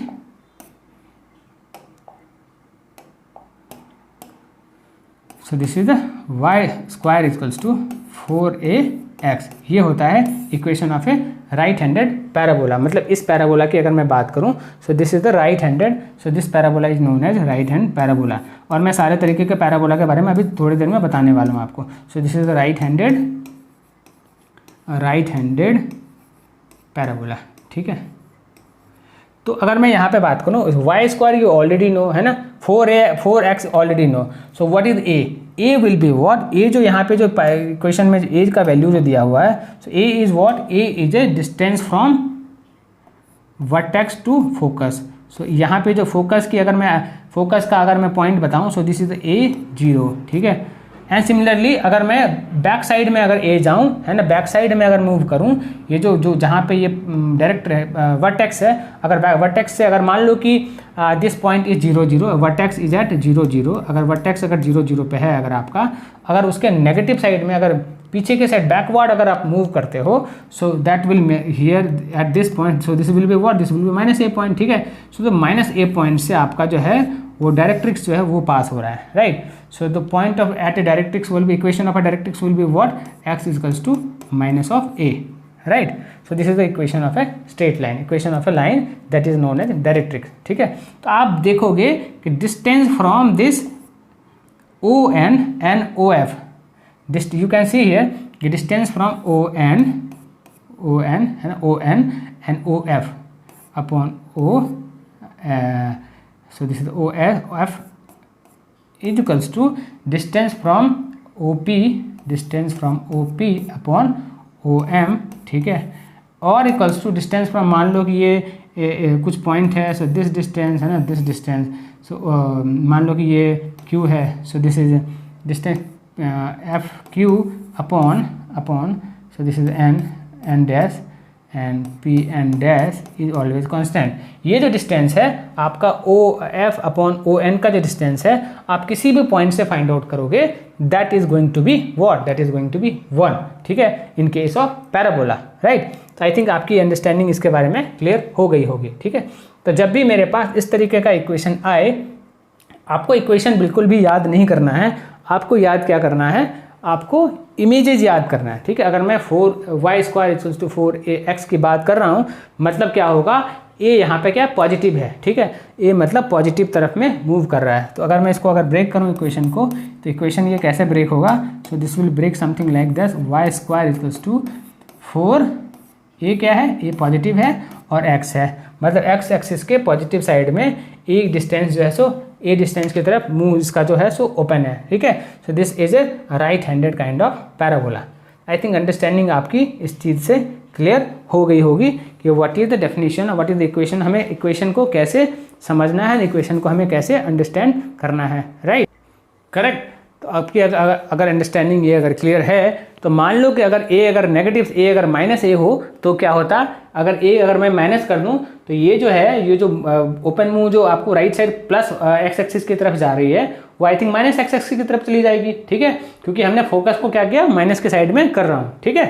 so this is the y square equals to 4ax। ये होता है equation of a right handed parabola. मतलब इस पैराबोला की अगर मैं बात करूं, so this is the right handed, so this parabola is known as right hand parabola. और मैं सारे तरीके के पैराबोला के बारे में अभी थोड़ी देर में बताने वाला हूं आपको। So this is the right handed parabola, ठीक है। तो अगर मैं यहाँ पे बात करूँ, Y square you already know, है ना, 4x already know. So what is A will be what, A जो यहाँ पे जो क्वेश्चन में ए का वैल्यू जो दिया हुआ है, so a is what, a is a distance from vertex to focus. So यहाँ पे जो फोकस की अगर मैं फोकस का अगर मैं पॉइंट बताऊँ, सो दिस इज A0, ठीक है। एंड सिमिलरली अगर मैं बैक साइड में अगर ए जाऊँ, है ना, बैक साइड में अगर मूव करूँ, ये जो जहाँ पे ये डायरेक्ट वर्टेक्स है, अगर वर्टेक्स से अगर मान लो कि this point is 0 0, vertex is at 0 0, अगर वर्टेक्स अगर 0 0 पे है अगर आपका, अगर उसके नेगेटिव साइड में अगर पीछे के साइड बैकवर्ड अगर आप मूव करते हो, सो that will hear at this point, so this will be what, this will B -a point, ठीक है। सो द -a पॉइंट से आपका जो है वो डायरेक्ट्रिक्स जो है वो पास हो रहा है, right. So the point of at a directrix will be, equation of a directrix will be what, x equals to -a, right. So this is the equation of a straight line, equation of a line that is known as directrix, ठीक है। तो आप देखोगे कि distance from this ON and OF, this you can see here the distance from ON and ON and OF upon O, so this is OF is equals to distance from OP upon OM, ठीक है। और इक्वल्स टू डिस्टेंस फ्रॉम, मान लो कि ये कुछ पॉइंट है, सो दिस डिस्टेंस है ना, दिस डिस्टेंस, सो मान लो कि ये Q है, so this is distance F Q upon so this is N dash and P N dash is always constant. ये जो डिस्टेंस है आपका O F upon O N का जो डिस्टेंस है आप किसी भी पॉइंट से फाइंड आउट करोगे that is going to be what, that is going to be 1, ठीक है, in case of parabola, right. तो आई थिंक आपकी अंडरस्टैंडिंग इसके बारे में क्लियर हो गई होगी, ठीक है। तो जब भी मेरे पास इस तरीके का इक्वेशन आए, आपको इक्वेशन बिल्कुल भी याद नहीं करना है, आपको याद क्या करना है, आपको इमेजेस याद करना है, ठीक है। अगर मैं 4y² 4ax की बात कर रहा हूँ, मतलब क्या होगा, ए यहाँ पे क्या पॉजिटिव है, ठीक है, ए मतलब पॉजिटिव तरफ में मूव कर रहा है। तो अगर मैं इसको अगर ब्रेक करूँ इक्वेशन को, तो इक्वेशन ये कैसे ब्रेक होगा, so this will break something like this, y² 4, a क्या है, ए पॉजिटिव है और x है, मतलब x एक्सिस के पॉजिटिव साइड में एक डिस्टेंस जो है सो ए डिस्टेंस की तरफ मूव इसका जो है सो ओपन है, ठीक है। So this is a right handed kind of parabola. I think understanding आपकी इस चीज़ से क्लियर हो गई होगी कि what is the definition, what is the equation, हमें इक्वेशन को कैसे समझना है, इक्वेशन को हमें कैसे अंडरस्टैंड करना है, राइट, करेक्ट। तो आपकी अगर अंडरस्टैंडिंग ये अगर क्लियर है, तो मान लो कि अगर नेगेटिव ए अगर माइनस ए हो तो क्या होता, अगर मैं माइनस कर दूं तो ये जो है, ये जो ओपन मूव जो आपको right side plus x axis की तरफ जा रही है, वो I think minus x axis की तरफ चली जाएगी, ठीक है, क्योंकि हमने फोकस को क्या किया, माइनस के साइड में कर रहा हूँ, ठीक है।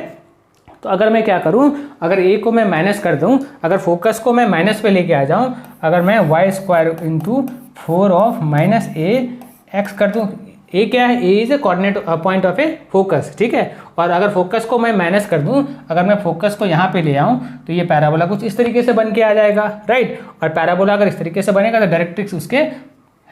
तो अगर मैं क्या करूँ, अगर ए को मैं माइनस कर दूँ, अगर फोकस को मैं माइनस पे लेके आ जाऊँ, अगर मैं y² 4 of minus A x कर दूँ, ए क्या है, a is a coordinate point of a focus, ठीक है। और अगर फोकस को मैं माइनस कर दूं, अगर मैं फोकस को यहाँ पे ले आऊँ, तो ये पैराबोला कुछ इस तरीके से बन के आ जाएगा, राइट। और पैराबोला अगर इस तरीके से बनेगा तो डायरेक्ट्रिक्स उसके,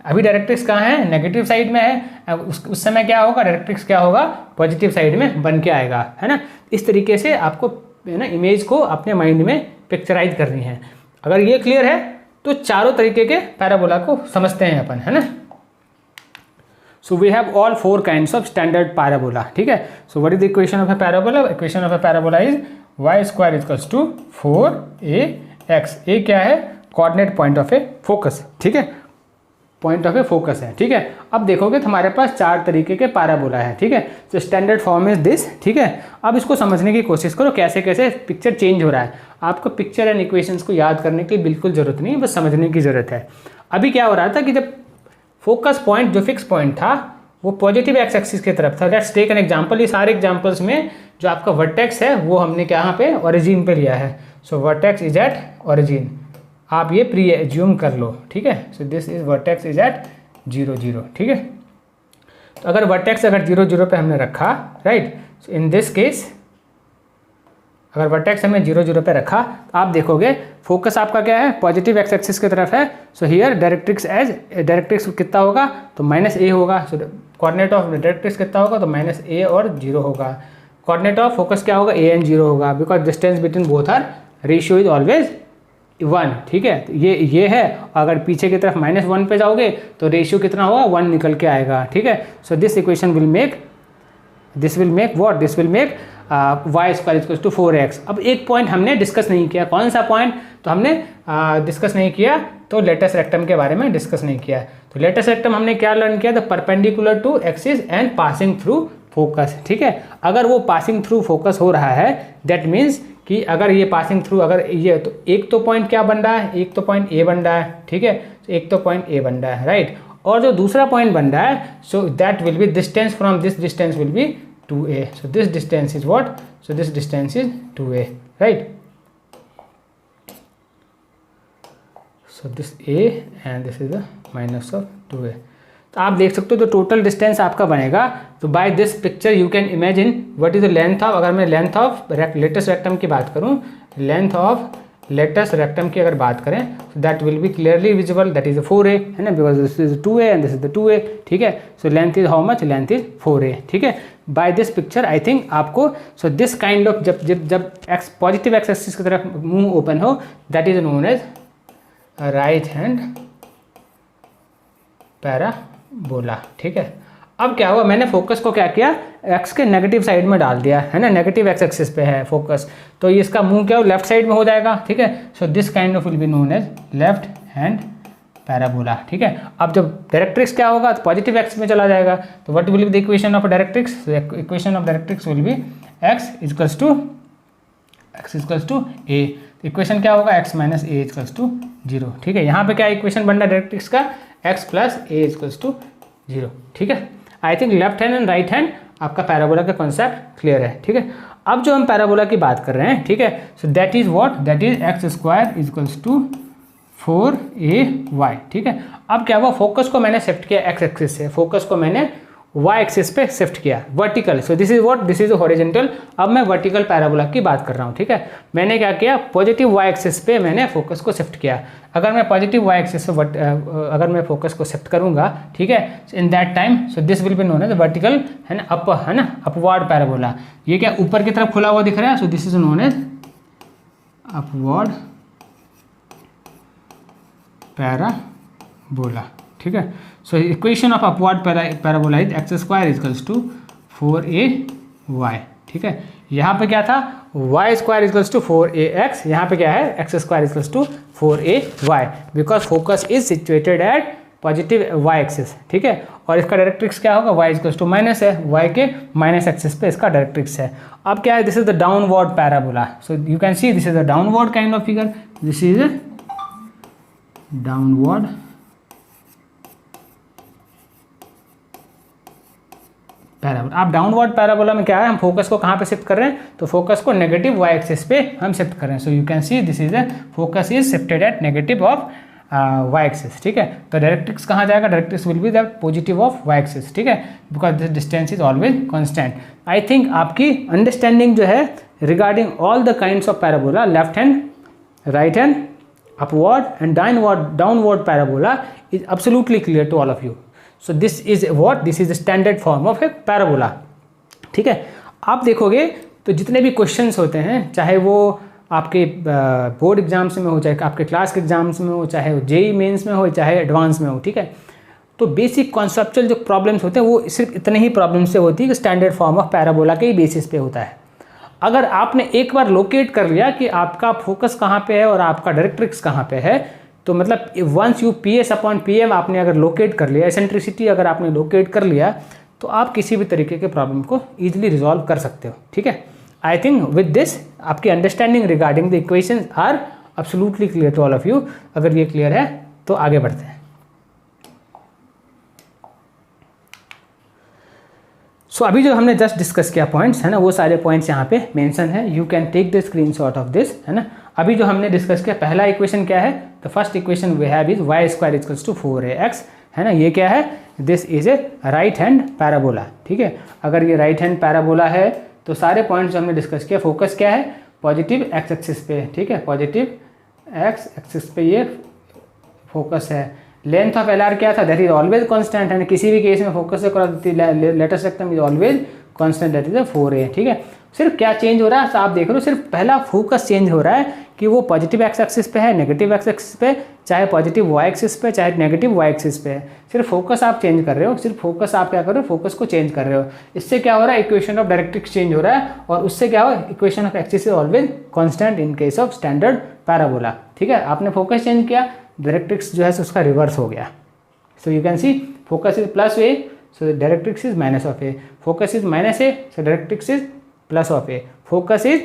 अभी डायरेक्ट्रिक्स कहाँ है, नेगेटिव साइड में है, उस समय क्या होगा, डायरेक्ट्रिक्स क्या होगा, पॉजिटिव साइड में बन के आएगा, है ना। इस तरीके से आपको है ना इमेज को अपने माइंड में पिक्चराइज करनी है। अगर ये क्लियर है तो चारों तरीके के पैराबोला को समझते हैं अपन, है ना। So we have all 4 kinds of standard parabola, ठीक है। So what is the equation of a parabola? Equation of a parabola is y² equals to 4ax। a क्या है, coordinate point of a focus, ठीक है, पॉइंट ऑफ ए फोकस है, ठीक है। अब देखोगे तो हमारे पास 4 तरीके के पैराबोला है, ठीक है। तो स्टैंडर्ड फॉर्म इज दिस, ठीक है। अब इसको समझने की कोशिश करो कैसे कैसे पिक्चर चेंज हो रहा है। आपको पिक्चर एंड इक्वेशंस को याद करने की बिल्कुल जरूरत नहीं, बस समझने की जरूरत है। अभी क्या हो रहा था कि जब फोकस पॉइंट जो फिक्स पॉइंट था वो पॉजिटिव एक्स एक्सिस की तरफ था। लेट्स टेक एन एग्जांपल, ये सारे एग्जांपल्स में जो आपका वर्टेक्स है वो हमने यहाँ पे ओरिजिन पे लिया है। So vertex is at origin, आप ये प्री एज्यूम कर लो, ठीक है। So this is vertex is at 0 0, ठीक है। तो अगर वर्टेक्स अगर 0 0 पे हमने रखा, right, so in this case अगर वर्टेक्स हमने 0 0 पे रखा, तो आप देखोगे फोकस आपका क्या है, पॉजिटिव एक्स एक्सिस की तरफ है। सो हियर डायरेक्ट्रिक्स कितना होगा, तो -a होगा। सो कोऑर्डिनेट ऑफ डायरेक्ट्रिक्स कितना होगा, तो -a और 0 होगा। कोऑर्डिनेट ऑफ फोकस क्या होगा, a एंड 0 होगा, because distance between both are ratio is always 1, ठीक है। तो ये है, अगर पीछे की तरफ -1 पे जाओगे तो रेशियो कितना होगा, 1 निकल के आएगा, ठीक है। So this equation will make what, this will make y² 4x। अब एक पॉइंट हमने डिस्कस नहीं किया, कौन सा पॉइंट, तो हमने डिस्कस नहीं किया, तो लेटस रेक्टम के बारे में डिस्कस नहीं किया। तो लेटस रेक्टम हमने क्या लर्न किया, the perpendicular to axis and passing through focus, ठीक है। अगर वो पासिंग थ्रू फोकस हो रहा है, दैट मीन्स कि अगर ये पासिंग थ्रू, अगर ये, तो एक तो पॉइंट क्या बन रहा है, एक तो पॉइंट ए बन रहा है, ठीक है। तो एक तो पॉइंट ए बन रहा है, राइट। और जो दूसरा पॉइंट बन रहा है, so that will B distance from this distance will B 2a. So this distance is what? So this distance is 2a, right? So this a and this is the minus of 2a. तो आप देख सकते हो जो टोटल डिस्टेंस आपका बनेगा, तो by this picture you can imagine what is the length of, अगर मैं लेंथ ऑफ लेटस रेक्टम की बात करूं, लेंथ ऑफ लेटस रेक्टम की अगर बात करें, तो that will be clearly visible, that is 4a, है ना, because this is 2a and this is the 2a, ठीक है। So length is how much, length is 4a, ठीक है। By this picture I think आपको, सो दिस काइंड ऑफ जब एक्स पॉजिटिव एक्स एक्सिस की तरफ मुंह ओपन हो, that is known as right hand parabola, ठीक है। अब क्या हुआ, मैंने फोकस को क्या किया, एक्स के नेगेटिव साइड में डाल दिया, है ना, नेगेटिव एक्स एक्सिस पे है फोकस, तो इसका मुंह क्या हो, लेफ्ट साइड में हो जाएगा, ठीक है। So this kind of will be known as left hand parabola, ठीक है। अब जब डायरेक्ट्रिक्स क्या होगा, तो पॉजिटिव एक्स में चला जाएगा, तो what will be the equation of directrix, equation of directrix will be x equals to a, equation क्या होगा x minus a equals to 0, ठीक है। यहाँ पे क्या इक्वेशन बन रहा है डायरेक्ट्रिक्स का, x plus a equals to 0, ठीक है। I think left hand and right hand आपका पैराबोला का कॉन्सेप्ट क्लियर है, ठीक है। अब जो हम पैराबोला की बात कर रहे हैं, ठीक है, so that is what, that is x square equals to 4ay, ठीक है। अब क्या हुआ, फोकस को मैंने शिफ्ट किया एक्स एक्सिस से, फोकस को मैंने y एक्सिस पे शिफ्ट किया vertical, so this is what, this is horizontal. अब मैं वर्टिकल पैराबोला की बात कर रहा हूँ, ठीक है। मैंने क्या किया, पॉजिटिव y एक्सिस पे मैंने फोकस को शिफ्ट किया। अगर मैं पॉजिटिव y एक्सिस पे अगर मैं फोकस को शिफ्ट करूँगा, ठीक है, in that time so this will be known as vertical, है ना, अपवर्ड पैराबोला। ये क्या ऊपर की तरफ खुला हुआ दिख रहा है, so this is known as upward parabola, ठीक है। So equation of upward parabola is x square equals to 4ay, ठीक है। यहाँ पे क्या था, y square equals to 4ax, यहाँ पे क्या है, x square equals to 4ay, because focus is situated at positive y axis, ठीक है। और इसका डायरेक्ट्रिक्स क्या होगा, y इक्वल्स टू माइनस है, y के माइनस एक्सिस पे इसका डायरेक्ट्रिक्स है। अब क्या है, this is the downward parabola, so you can see this is the downward kind of figure, this is downward parabola. आप डाउनवर्ड पैराबोला में क्या है, हम फोकस को कहाँ पे शिफ्ट कर रहे हैं, तो फोकस को नेगेटिव y एक्सिस पे हम शिफ्ट कर रहे हैं। So you can see this is a focus is shifted at negative of y axis, ठीक है। तो डायरेक्ट्रिक्स कहाँ जाएगा, directrix will be the positive of y axis, ठीक है, because this distance is always constant. I think आपकी अंडरस्टैंडिंग जो है regarding all the kinds of parabola, left hand, right hand, upward and downward parabola is absolutely clear to all of you. So this is what, this is the standard form of a parabola, ठीक है। आप देखोगे तो जितने भी क्वेश्चंस होते हैं, चाहे वो आपके बोर्ड एग्जाम्स में हो, चाहे आपके क्लास के एग्जाम्स में हो, चाहे जेई मेंस में हो, चाहे एडवांस में हो, ठीक है, तो बेसिक कॉन्सेप्चुअल जो प्रॉब्लम्स होते हैं वो सिर्फ इतने ही प्रॉब्लम से होती है कि स्टैंडर्ड फॉर्म ऑफ पैराबोला के ही बेसिस पे होता है। अगर आपने एक बार लोकेट कर लिया कि आपका फोकस कहाँ पे है और आपका डायरेक्ट्रिक्स कहाँ पे है, तो मतलब once you PS upon PM आपने अगर लोकेट कर लिया, एसेंट्रिसिटी अगर आपने लोकेट कर लिया, तो आप किसी भी तरीके के प्रॉब्लम को ईजिली रिजॉल्व कर सकते हो, ठीक है। आई थिंक विद दिस आपकी understanding regarding the equations are absolutely clear to all of you. अगर ये क्लियर है तो आगे बढ़ते हैं। सो अभी जो हमने जस्ट डिस्कस किया पॉइंट्स, है ना, वो सारे पॉइंट्स यहाँ पे मेंशन है, you can take the screenshot of this, है ना। अभी जो हमने डिस्कस किया, पहला इक्वेशन क्या है, the first equation we have is y square equals to 4ax, है ना। ये क्या है, this is a right hand parabola, ठीक है। अगर ये राइट हैंड पैराबोला है तो सारे पॉइंट्स जो हमने डिस्कस किया, फोकस क्या है, पॉजिटिव x एक्सिस पे, ठीक है, पॉजिटिव x एक्सिस पे ये फोकस है। लेंथ ऑफ LR क्या था, दैट इज ऑलवेज कांस्टेंट, है ना। किसी भी केस में फोकस से latus rectum is always constant, that is 4a, ठीक है। सिर्फ क्या चेंज हो रहा है, आप देख रहे हो, सिर्फ पहला फोकस चेंज हो रहा है कि वो पॉजिटिव x एक्सिस पे है, नेगेटिव x एक्सिस पे, चाहे पॉजिटिव y एक्सिस पे, चाहे नेगेटिव y एक्सिस पे, सिर्फ फोकस आप चेंज कर रहे हो, सिर्फ फोकस आप क्या कर रहे हो, फोकस को चेंज कर रहे हो। इससे क्या हो रहा है, इक्वेशन ऑफ डायरेक्ट्रिक्स चेंज हो रहा है, और उससे क्या हो, equation of axis is always constant in case of standard parabola, ठीक है। आपने फोकस चेंज किया, डायरेक्ट्रिक्स जो है उसका रिवर्स हो गया। So you can see focus is plus a, so the directrix is minus of a. Focus is minus a, so directrix is plus of a. Focus is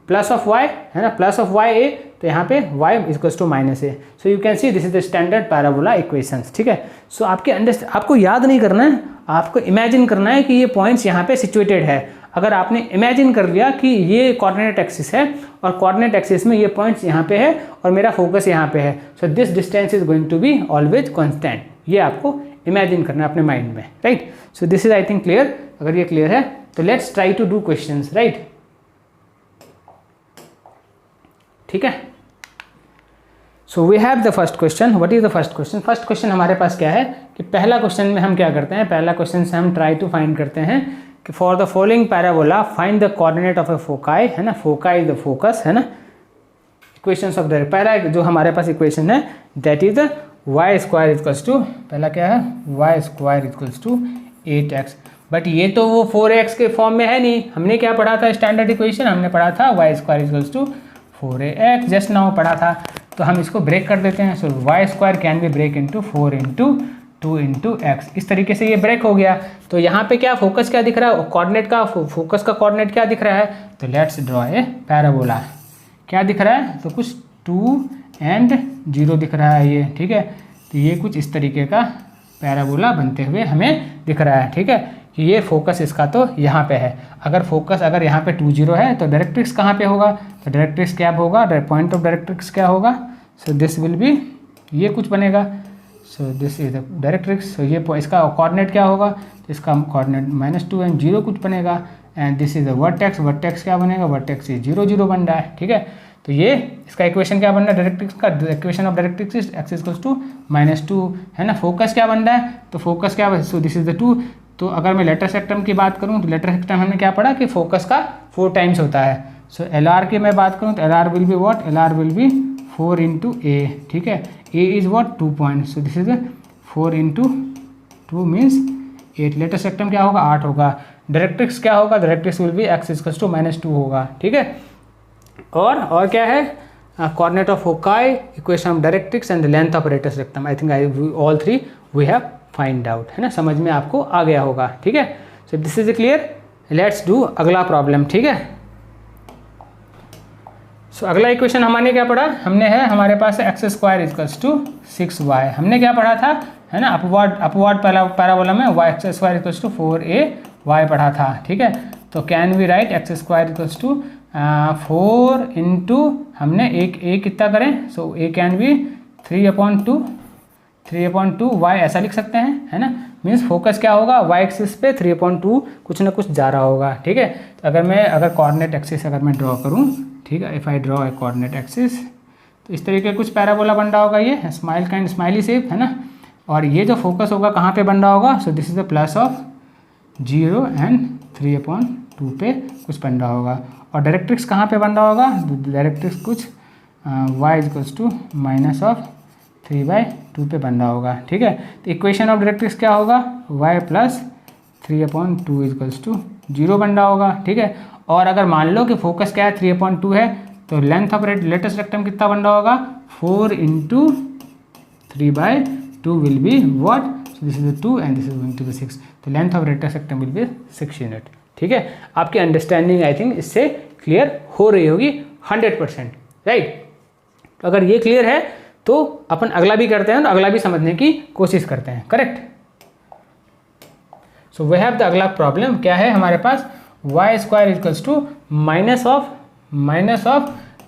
plus of y, है ना, plus of y a, तो यहाँ पे y equals to minus a. So you can see this is the standard parabola equations, ठीक है। सो आपको याद नहीं करना है, आपको इमेजिन करना है कि ये पॉइंट्स यहाँ पे सिचुएटेड है। अगर आपने इमेजिन कर लिया कि ये कोऑर्डिनेट एक्सिस है और कोऑर्डिनेट एक्सिस में ये पॉइंट्स यहाँ पे है और मेरा फोकस यहाँ पे है, so this distance is going to be always constant, ये आपको इमेजिन करना है अपने माइंड में, right. So this is I think clear. अगर ये क्लियर है तो let's try to do questions, right, ठीक है। So we have the first question. What is the first question? First question हमारे पास क्या है कि पहला क्वेश्चन में हम क्या करते हैं, पहला क्वेश्चन से हम ट्राई टू फाइंड करते हैं कि for the following parabola find the coordinate of A foci, है ना, फोकाई द फोकस, है ना। इक्वेशंस ऑफ द पहला जो हमारे पास इक्वेशन है that is y square equals to, पहला क्या है, y square equals to 8x, but ये तो वो 4x के फॉर्म में है नहीं। हमने क्या पढ़ा था स्टैंडर्ड इक्वेशन, हमने पढ़ा था y square equals to 4ax, just now पढ़ा था। तो हम इसको ब्रेक कर देते हैं। So y square can be break into 4 into 2 into x, इस तरीके से ये ब्रेक हो गया। तो यहाँ पे क्या फोकस क्या दिख रहा है, कोऑर्डिनेट का फोकस का कोऑर्डिनेट क्या दिख रहा है, तो लेट्स ड्रॉ ए पैराबोला। क्या दिख रहा है, तो कुछ 2 एंड 0 दिख रहा है ये, ठीक है। तो ये कुछ इस तरीके का पैराबोला बनते हुए हमें दिख रहा है, ठीक है। कि ये फोकस इसका तो यहाँ पे है। अगर फोकस अगर यहाँ पे 2 0 है तो डायरेक्ट्रिक्स कहाँ पे होगा, तो डायरेक्ट्रिक्स क्या होगा, पॉइंट ऑफ डायरेक्ट्रिक्स क्या होगा, सो दिस विल बी, ये कुछ बनेगा। So this is the directrix. So ये इसका कोऑर्डिनेट क्या होगा, तो इसका कोऑर्डिनेट -2 एंड 0 कुछ बनेगा। And this is the vertex, vertex क्या बनेगा, वर्टेक्स इज 0 0 बन रहा है, ठीक है। तो ये इसका इक्वेशन क्या बन रहा है, डायरेक्ट्रिक्स का equation of directrix is x equals to -2, है ना। फोकस क्या बन रहा है, तो फोकस क्या, सो दिस इज द 2। तो अगर मैं लेटर सेक्टम की बात करूँ तो लेटर सेक्टम हमने क्या पढ़ा कि फोकस का 4 टाइम्स होता है। सो LR की मैं बात करूँ तो LR will be what, LR will be 4 into A, ठीक है। A is what 2 point, so this is 4 into 2 means 8। Latus rectum क्या होगा, 8 होगा। डायरेक्ट्रिक्स क्या होगा, directrix will be x equals to -2 होगा, ठीक है। और क्या है, coordinate of foci, equation of directrix and the length of latus rectum. I think all 3 we have find out, है ना, समझ में आपको आ गया होगा, ठीक है। So this is clear. Let's do अगला प्रॉब्लम, ठीक है। सो अगला इक्वेशन हमने क्या पढ़ा, हमने है हमारे पास x square equals to 6y। हमने क्या पढ़ा था, है ना, अपवर्ड पैराबोला में x square equals to 4ay पढ़ा था, ठीक है। तो can we write x square equals to 4 into, हमने a कितना करें, so a can be 3/2 y, ऐसा लिख सकते हैं, है ना। मीन्स फोकस क्या होगा, y एक्सिस पे 3/2 कुछ ना कुछ जा रहा होगा, ठीक है। तो अगर कोऑर्डिनेट एक्सिस अगर मैं ड्रॉ करूँ, ठीक है, if I draw a coordinate axis, तो इस तरीके कुछ पैराबोला बन रहा होगा, ये स्माइली शेप, है ना। और ये जो फोकस होगा कहाँ पे बन रहा होगा, so this is the plus of 0 and 3/2 पे कुछ बन रहा होगा। और डायरेक्ट्रिक्स कहाँ पे बन रहा होगा, डायरेक्ट्रिक्स कुछ y इक्वल्स टू -3/2 पे बन रहा होगा, ठीक है। तो इक्वेशन ऑफ डायरेक्ट्रिक्स क्या होगा, y प्लस 3/2 इक्वल्स टू 0 बन रहा होगा, ठीक है। और अगर मान लो कि फोकस क्या है 3/2 है, तो लेंथ ऑफ लेटेस्ट रेक्टम कितना बन रहा होगा, 4 into 3/2 will be what, so this is 2 and this is going to be 6। तो length of latus rectum will be 6 unit, ठीक है। आपकी अंडरस्टैंडिंग आई थिंक इससे क्लियर हो रही होगी 100%, राइट। तो अगर ये क्लियर है तो अपन अगला भी करते हैं, तो अगला भी समझने की कोशिश करते हैं, correct. So we have the अगला प्रॉब्लम क्या है हमारे पास, y square equals to minus of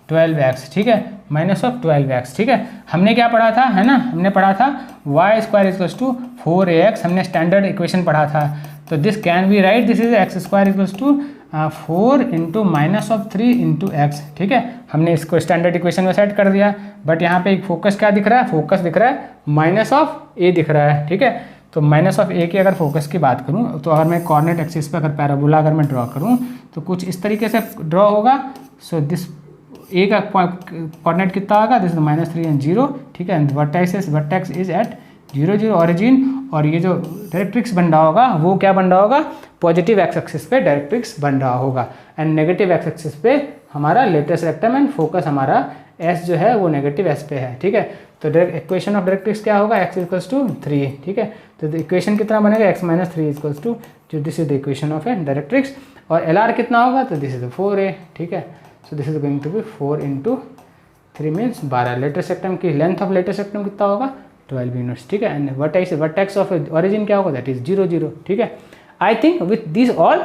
12x, ठीक है, -12x, ठीक है। हमने क्या पढ़ा था, है ना, हमने पढ़ा था y square equals to 4ax, हमने स्टैंडर्ड इक्वेशन पढ़ा था। तो this can be write, this is x square equals to 4 into -3 into x, ठीक है। हमने इसको स्टैंडर्ड इक्वेशन में सेट कर दिया। बट यहाँ पे एक फोकस क्या दिख रहा है, फोकस दिख रहा है -a दिख रहा है, ठीक है। तो -a की अगर फोकस की बात करूँ, तो अगर मैं कोऑर्डिनेट एक्सिस पे अगर पैराबोला अगर मैं ड्रॉ करूँ तो कुछ इस तरीके से ड्रॉ होगा। सो दिस a का कोऑर्डिनेट कितना होगा, दिस इज -3 एंड 0, ठीक है। Vertex is at 0 0 origin. और ये जो डायरेक्ट्रिक्स बन रहा होगा वो क्या बन रहा होगा, पॉजिटिव एक्स एक्सिस पे डायरेक्ट्रिक्स बन रहा होगा एंड नेगेटिव एक्स एक्सिस पे हमारा लेटेस्ट रेक्टम एंड फोकस हमारा s जो है वो नेगेटिव s पे है, ठीक है। तो इक्वेशन ऑफ डायरेक्ट्रिक्स क्या होगा, x इक्वल्स टू 3, ठीक है। तो इक्वेशन कितना बनेगा, x - 3 इक्वल्स टू, जो this is the equation of A directrix. और LR कितना होगा, तो दिस इज 4a, ठीक है। So this is going to be 4 into 3 means 12। Latus rectum की लेंथ ऑफ लेटेस्ट रेक्टम कितना होगा, 12 यूनिट्स, ठीक है। एंड वर्टेक्स ऑफ ओरिजिन क्या होगा, दैट इज 0 0, ठीक है। I think with this all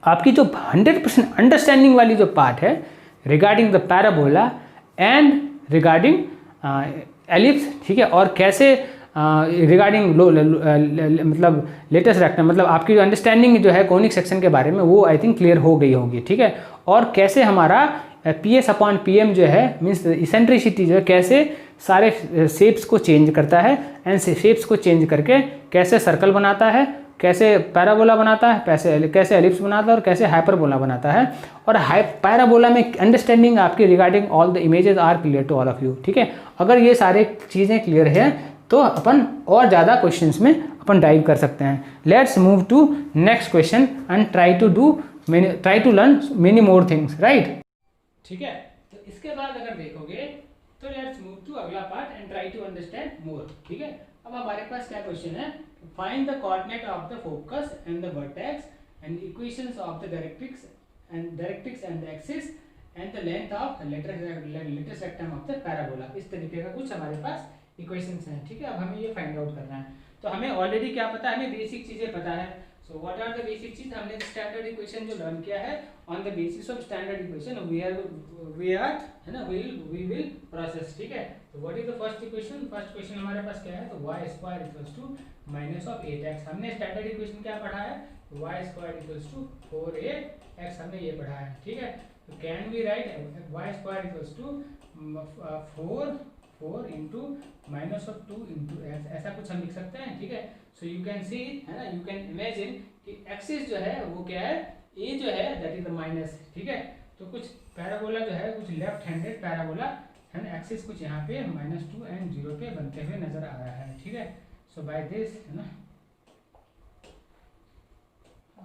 आपकी जो 100% अंडरस्टैंडिंग वाली जो पार्ट है regarding the parabola and regarding ellipse, ठीक है, और कैसे रिगार्डिंग मतलब लेटेस्ट रेक्टम, मतलब आपकी जो अंडरस्टैंडिंग जो है कोनिक सेक्शन के बारे में वो आई थिंक क्लियर हो गई होगी, ठीक है। और कैसे हमारा PS/PM जो है मीन्स इसेंट्रिसिटी जो है कैसे सारे शेप्स को चेंज करता है एंड शेप्स को चेंज करके कैसे सर्कल बनाता है, कैसे पैराबोला बनाता है, कैसे एलिप्स बनाता है और कैसे हाइपरबोला बनाता है। और पैराबोला में अंडरस्टैंडिंग आपकी regarding all the images are clear to all of you, ठीक है। अगर ये सारे चीज़ें क्लियर है तो अपन और ज़्यादा क्वेश्चंस में अपन डाइव कर सकते हैं। Let's move to next question and try to learn many more things, right, ठीक है। तो इसके बाद अगर देखोगे तो लेट्स मूव टू अगला part and try to understand more. ठीक है, अब हमारे पास क्या क्वेश्चन है, find the coordinate of the focus and the vertex and equations of the directrix and the axis and the length of latus rectum of the parabola. इस तरीके का कुछ हमारे पास इक्वेशंस हैं। ठीक है, अब हमें ये फाइंड आउट करना है। तो हमें ऑलरेडी क्या पता है, हमें बेसिक चीजें पता है। So what are the basic चीज, हमने स्टैंडर्ड इक्वेशन जो लर्न किया है, on the basis of standard equation we are है ना वी विल प्रोसेस। ठीक है, तो what is the first equation, first equation हमारे पास क्या है, तो y square equals to minus of 8x। हमने स्टैंडर्ड इक्वेशन क्या पढ़ा है, y square equals to 4ax, हमने ये पढ़ा है। ठीक है, तो can we write y square equals to 4 into minus of 2 into x, ऐसा कुछ हम लिख सकते हैं। ठीक है, सो यू कैन सी है ना, यू कैन इमेजिन कि एक्सिस जो है वो क्या है, ए जो है दैट इज द माइनस। ठीक है, तो कुछ पैराबोला जो है, कुछ लेफ्ट हैंडेड पैराबोला है ना, एक्सिस कुछ यहाँ पे -2 एंड 0 पे बनते हुए नजर आ रहा है। ठीक है, सो बाय दिस है ना,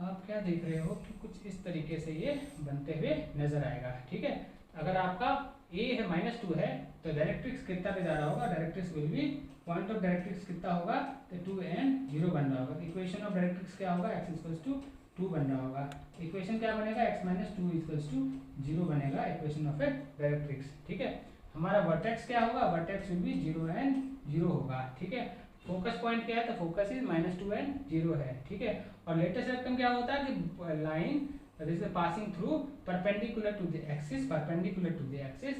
आप क्या देख रहे हो कि कुछ इस तरीके से ये बनते हुए नजर आएगा। ठीक है, अगर आपका ए है -2 है तो डायरेक्ट्रिक्स कितना पे जा रहा होगा, directrix will B, point of directrix कितना होगा, तो 2 एंड 0 बन रहा होगा। इक्वेशन ऑफ डायरेक्ट्रिक्स क्या होगा, x इक्वल्स टू 2 बन रहा होगा। इक्वेशन क्या बनेगा, x माइनस 2 इक्वल्स टू 0 बनेगा इक्वेशन ऑफ ए डायरेक्ट्रिक्स। ठीक है, हमारा वर्टेक्स क्या होगा, वर्टेक्स विल बी 0 एंड 0 होगा। ठीक है, फोकस पॉइंट क्या है, तो फोकस इज -2 एंड 0 है। ठीक है, और लेटेस्ट रेक्टम क्या होता है कि line that is passing through perpendicular to the axis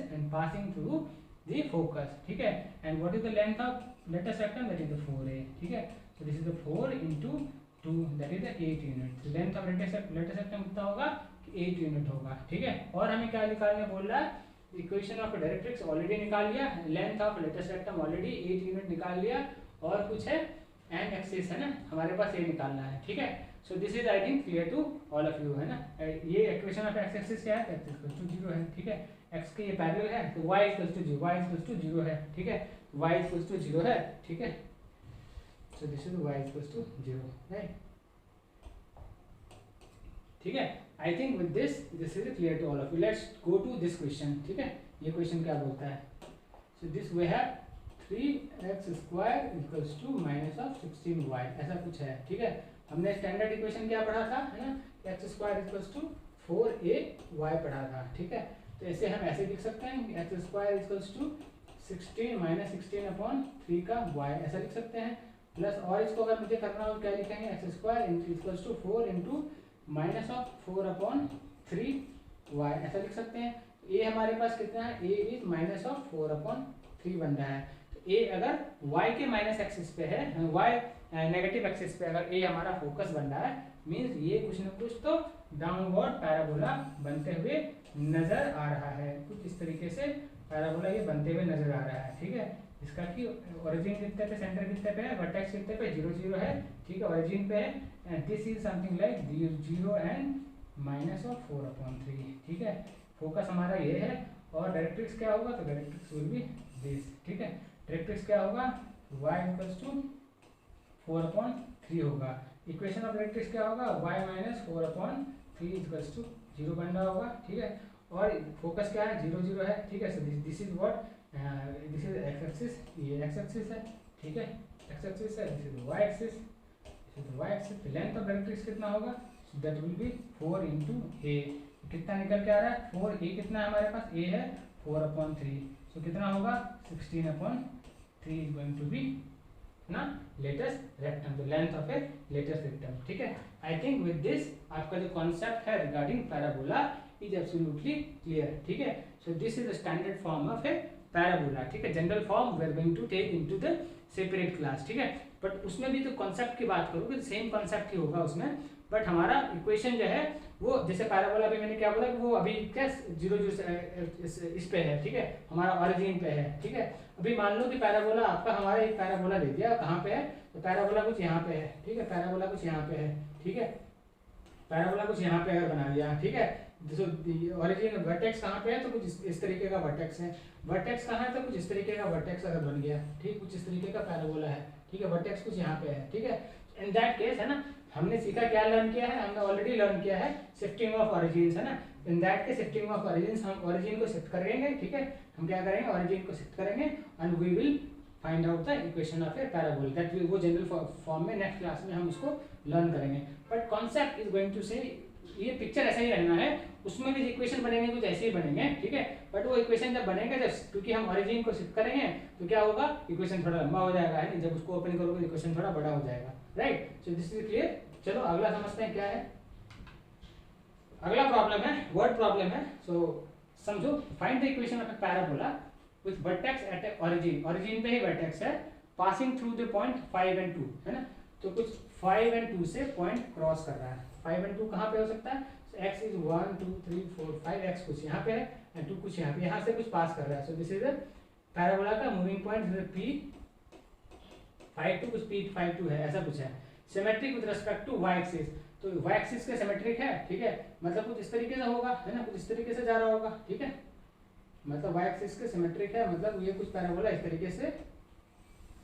and passing through the focus. ठीक है, and what is the length of latest rectum, that is the 4a. ठीक है, so this is the 4 into 2, that is the 8 unit. so length of latest rectum कितना होगा, 8 यूनिट होगा। ठीक है, और हमें क्या निकालने बोल रहा है, इक्वेशन ऑफ डायरेक्ट्रिक्स ऑलरेडी निकाल लिया, length of latus rectum already 8 unit निकाल लिया, और कुछ है एंड एक्सिस है ना, हमारे पास ये निकालना है। ठीक है, so this is I think clear to all of you है ना। ये इक्वेशन ऑफ एक्स एक्सिस क्या है, x इक्वल टू 0 है। ठीक है, x के ये पैरेलल है तो y इक्वल टू 0 है। ठीक है, y इक्वल टू 0 है। ठीक है, so this is y equal to 0 right. ठीक है, I think with this is clear to all of you. Let's go to this question. ठीक है, ये क्वेश्चन क्या बोलता है, so this we have 3x square equals to minus of 16y, ऐसा कुछ है। ठीक है, हमने स्टैंडर्ड इक्वेशन क्या पढ़ा था है ना, x square equals to 4ay पढ़ा था। ठीक है, तो इसे हम ऐसे लिख सकते हैं, x square equals to 16 minus 16 upon 3 का y, ऐसा लिख सकते हैं। प्लस और इसको अगर मुझे करना हो क्या लिखेंगे, x square equals to 4 into minus of 4 upon 3y, ऐसा लिख सकते हैं। a हमारे पास कितना है, a is minus of 4 upon 3 बन रहा है। ए अगर y के माइनस एक्सिस पे है, y नेगेटिव एक्सिस पे अगर ए हमारा फोकस बन रहा है, मींस ये कुछ न कुछ तो डाउनवर्ड पैराबोला बनते हुए नजर आ रहा है। कुछ इस तरीके से पैराबोला ये बनते हुए नजर आ रहा है। ठीक है, इसका कि ओरिजिन कितने पे, सेंटर कितने पे है, वर्टेक्स कितने पे, 0 0 है। ठीक है, ओरिजिन पे है, and this is something like 0 and minus of 4 upon 3। ठीक है, फोकस हमारा ये है, और डायरेक्ट्रिक्स क्या होगा, तो डायरेक्ट्रिक्स विल बी दिस। ठीक है, डायरेक्ट्रिक्स क्या होगा, y इक्वल्स टू 4 अपॉन 3 होगा। इक्वेशन ऑफ डायरेक्ट्रिक्स क्या होगा, y minus 4 upon 3 equals to 0 बन रहा होगा। ठीक है, और फोकस क्या है, 0 0 है। ठीक है, so this is what, this is x axis, ये एक्स एक्सिस है। ठीक है, एक्स एक्सिस है, this is y axis, this is y axis. Length of directrix कितना होगा, that will be 4 into a। कितना निकल के आ रहा है, 4a कितना है हमारे पास, a है 4 अपॉन 3, सो कितना होगा 16 upon 3 is going to be ना latus rectum, the length of a latus rectum. ठीक है, आई थिंक विद दिस आपका जो कॉन्सेप्ट है regarding parabola is absolutely clear. ठीक है, so this is the standard form of a parabola. ठीक है, general form we are going to take into the separate class. ठीक है, बट उसमें भी तो कॉन्सेप्ट की बात करोगे सेम कॉन्सेप्ट ही होगा उसमें, बट हमारा इक्वेशन जो है वो जैसे पैराबोला अभी मैंने क्या बोला कि वो अभी क्या 0 0 इस पे है। ठीक है, हमारा ऑरिजिन पे है। ठीक है, अभी मान लो कि पैराबोला आपका, हमारा एक पैराबोला दे दिया, कहाँ पे है, तो पैराबोला कुछ यहाँ पे है। ठीक है, पैराबोला कुछ यहाँ पे है। ठीक है, पैराबोला कुछ यहाँ पे अगर बना दिया। ठीक है, ओरिजिन वर्टेक्स कहाँ पे है, तो कुछ इस तरीके का वर्टेक्स है। वर्टेक्स कहाँ है, तो कुछ इस तरीके का वर्टेक्स अगर बन गया। ठीक, कुछ इस तरीके का पैराबोला है। ठीक है, वर्टेक्स कुछ यहाँ पे है। ठीक है, इन दैट केस है ना, हमने सीखा क्या लर्न किया है, हमने ऑलरेडी लर्न किया है शिफ्टिंग ऑफ ओरिजिन्स, है ना। इन दैट के शिफ्टिंग ऑफ ओरिजिन्स, हम ओरिजिन को शिफ्ट करेंगे, ठीक है। हम क्या करेंगे, ओरिजिन को शिफ्ट करेंगे and we will find out the equation of a parabola, that वो जनरल फॉर्म में नेक्स्ट क्लास में हम उसको लर्न करेंगे। But concept is going to say, ये पिक्चर ऐसा ही रहना है, उसमें भी इक्वेशन बनेंगे कुछ ऐसे ही बनेंगे, ठीक है। बट वो इक्वेशन जब बनेगा, जब क्योंकि हम ओरिजिन को शिफ्ट करेंगे तो क्या होगा, इक्वेशन थोड़ा लंबा हो जाएगा, है, जब उसको ओपन करोगे इक्वेशन थोड़ा बड़ा हो जाएगा, right. So this is clear. चलो अगला समझते हैं क्या है। अगला प्रॉब्लम है, वर्ड प्रॉब्लम है। सो समझो, find the equation of a parabola with vertex at a origin, origin पे ही वर्टेक्स है, passing through the point 5 and 2, है ना। तो कुछ 5 and 2 से पॉइंट क्रॉस कर रहा है। 5 and 2 कहाँ पे हो सकता है, x इज 1 2 3 4 5, x कुछ यहाँ पे है एंड 2 कुछ यहाँ पे, यहाँ से कुछ पास कर रहा है। So this is a parabola का मूविंग पॉइंट p 5 2 कुछ p 5 2 है, ऐसा कुछ है। Symmetric with respect to y axis, तो y एक्सिस के सिमेट्रिक है, ठीक है, मतलब कुछ इस तरीके से होगा, है ना, कुछ इस तरीके से जा रहा होगा, ठीक है, मतलब y एक्सिस के सिमेट्रिक है, मतलब ये कुछ पैराबोला इस तरीके से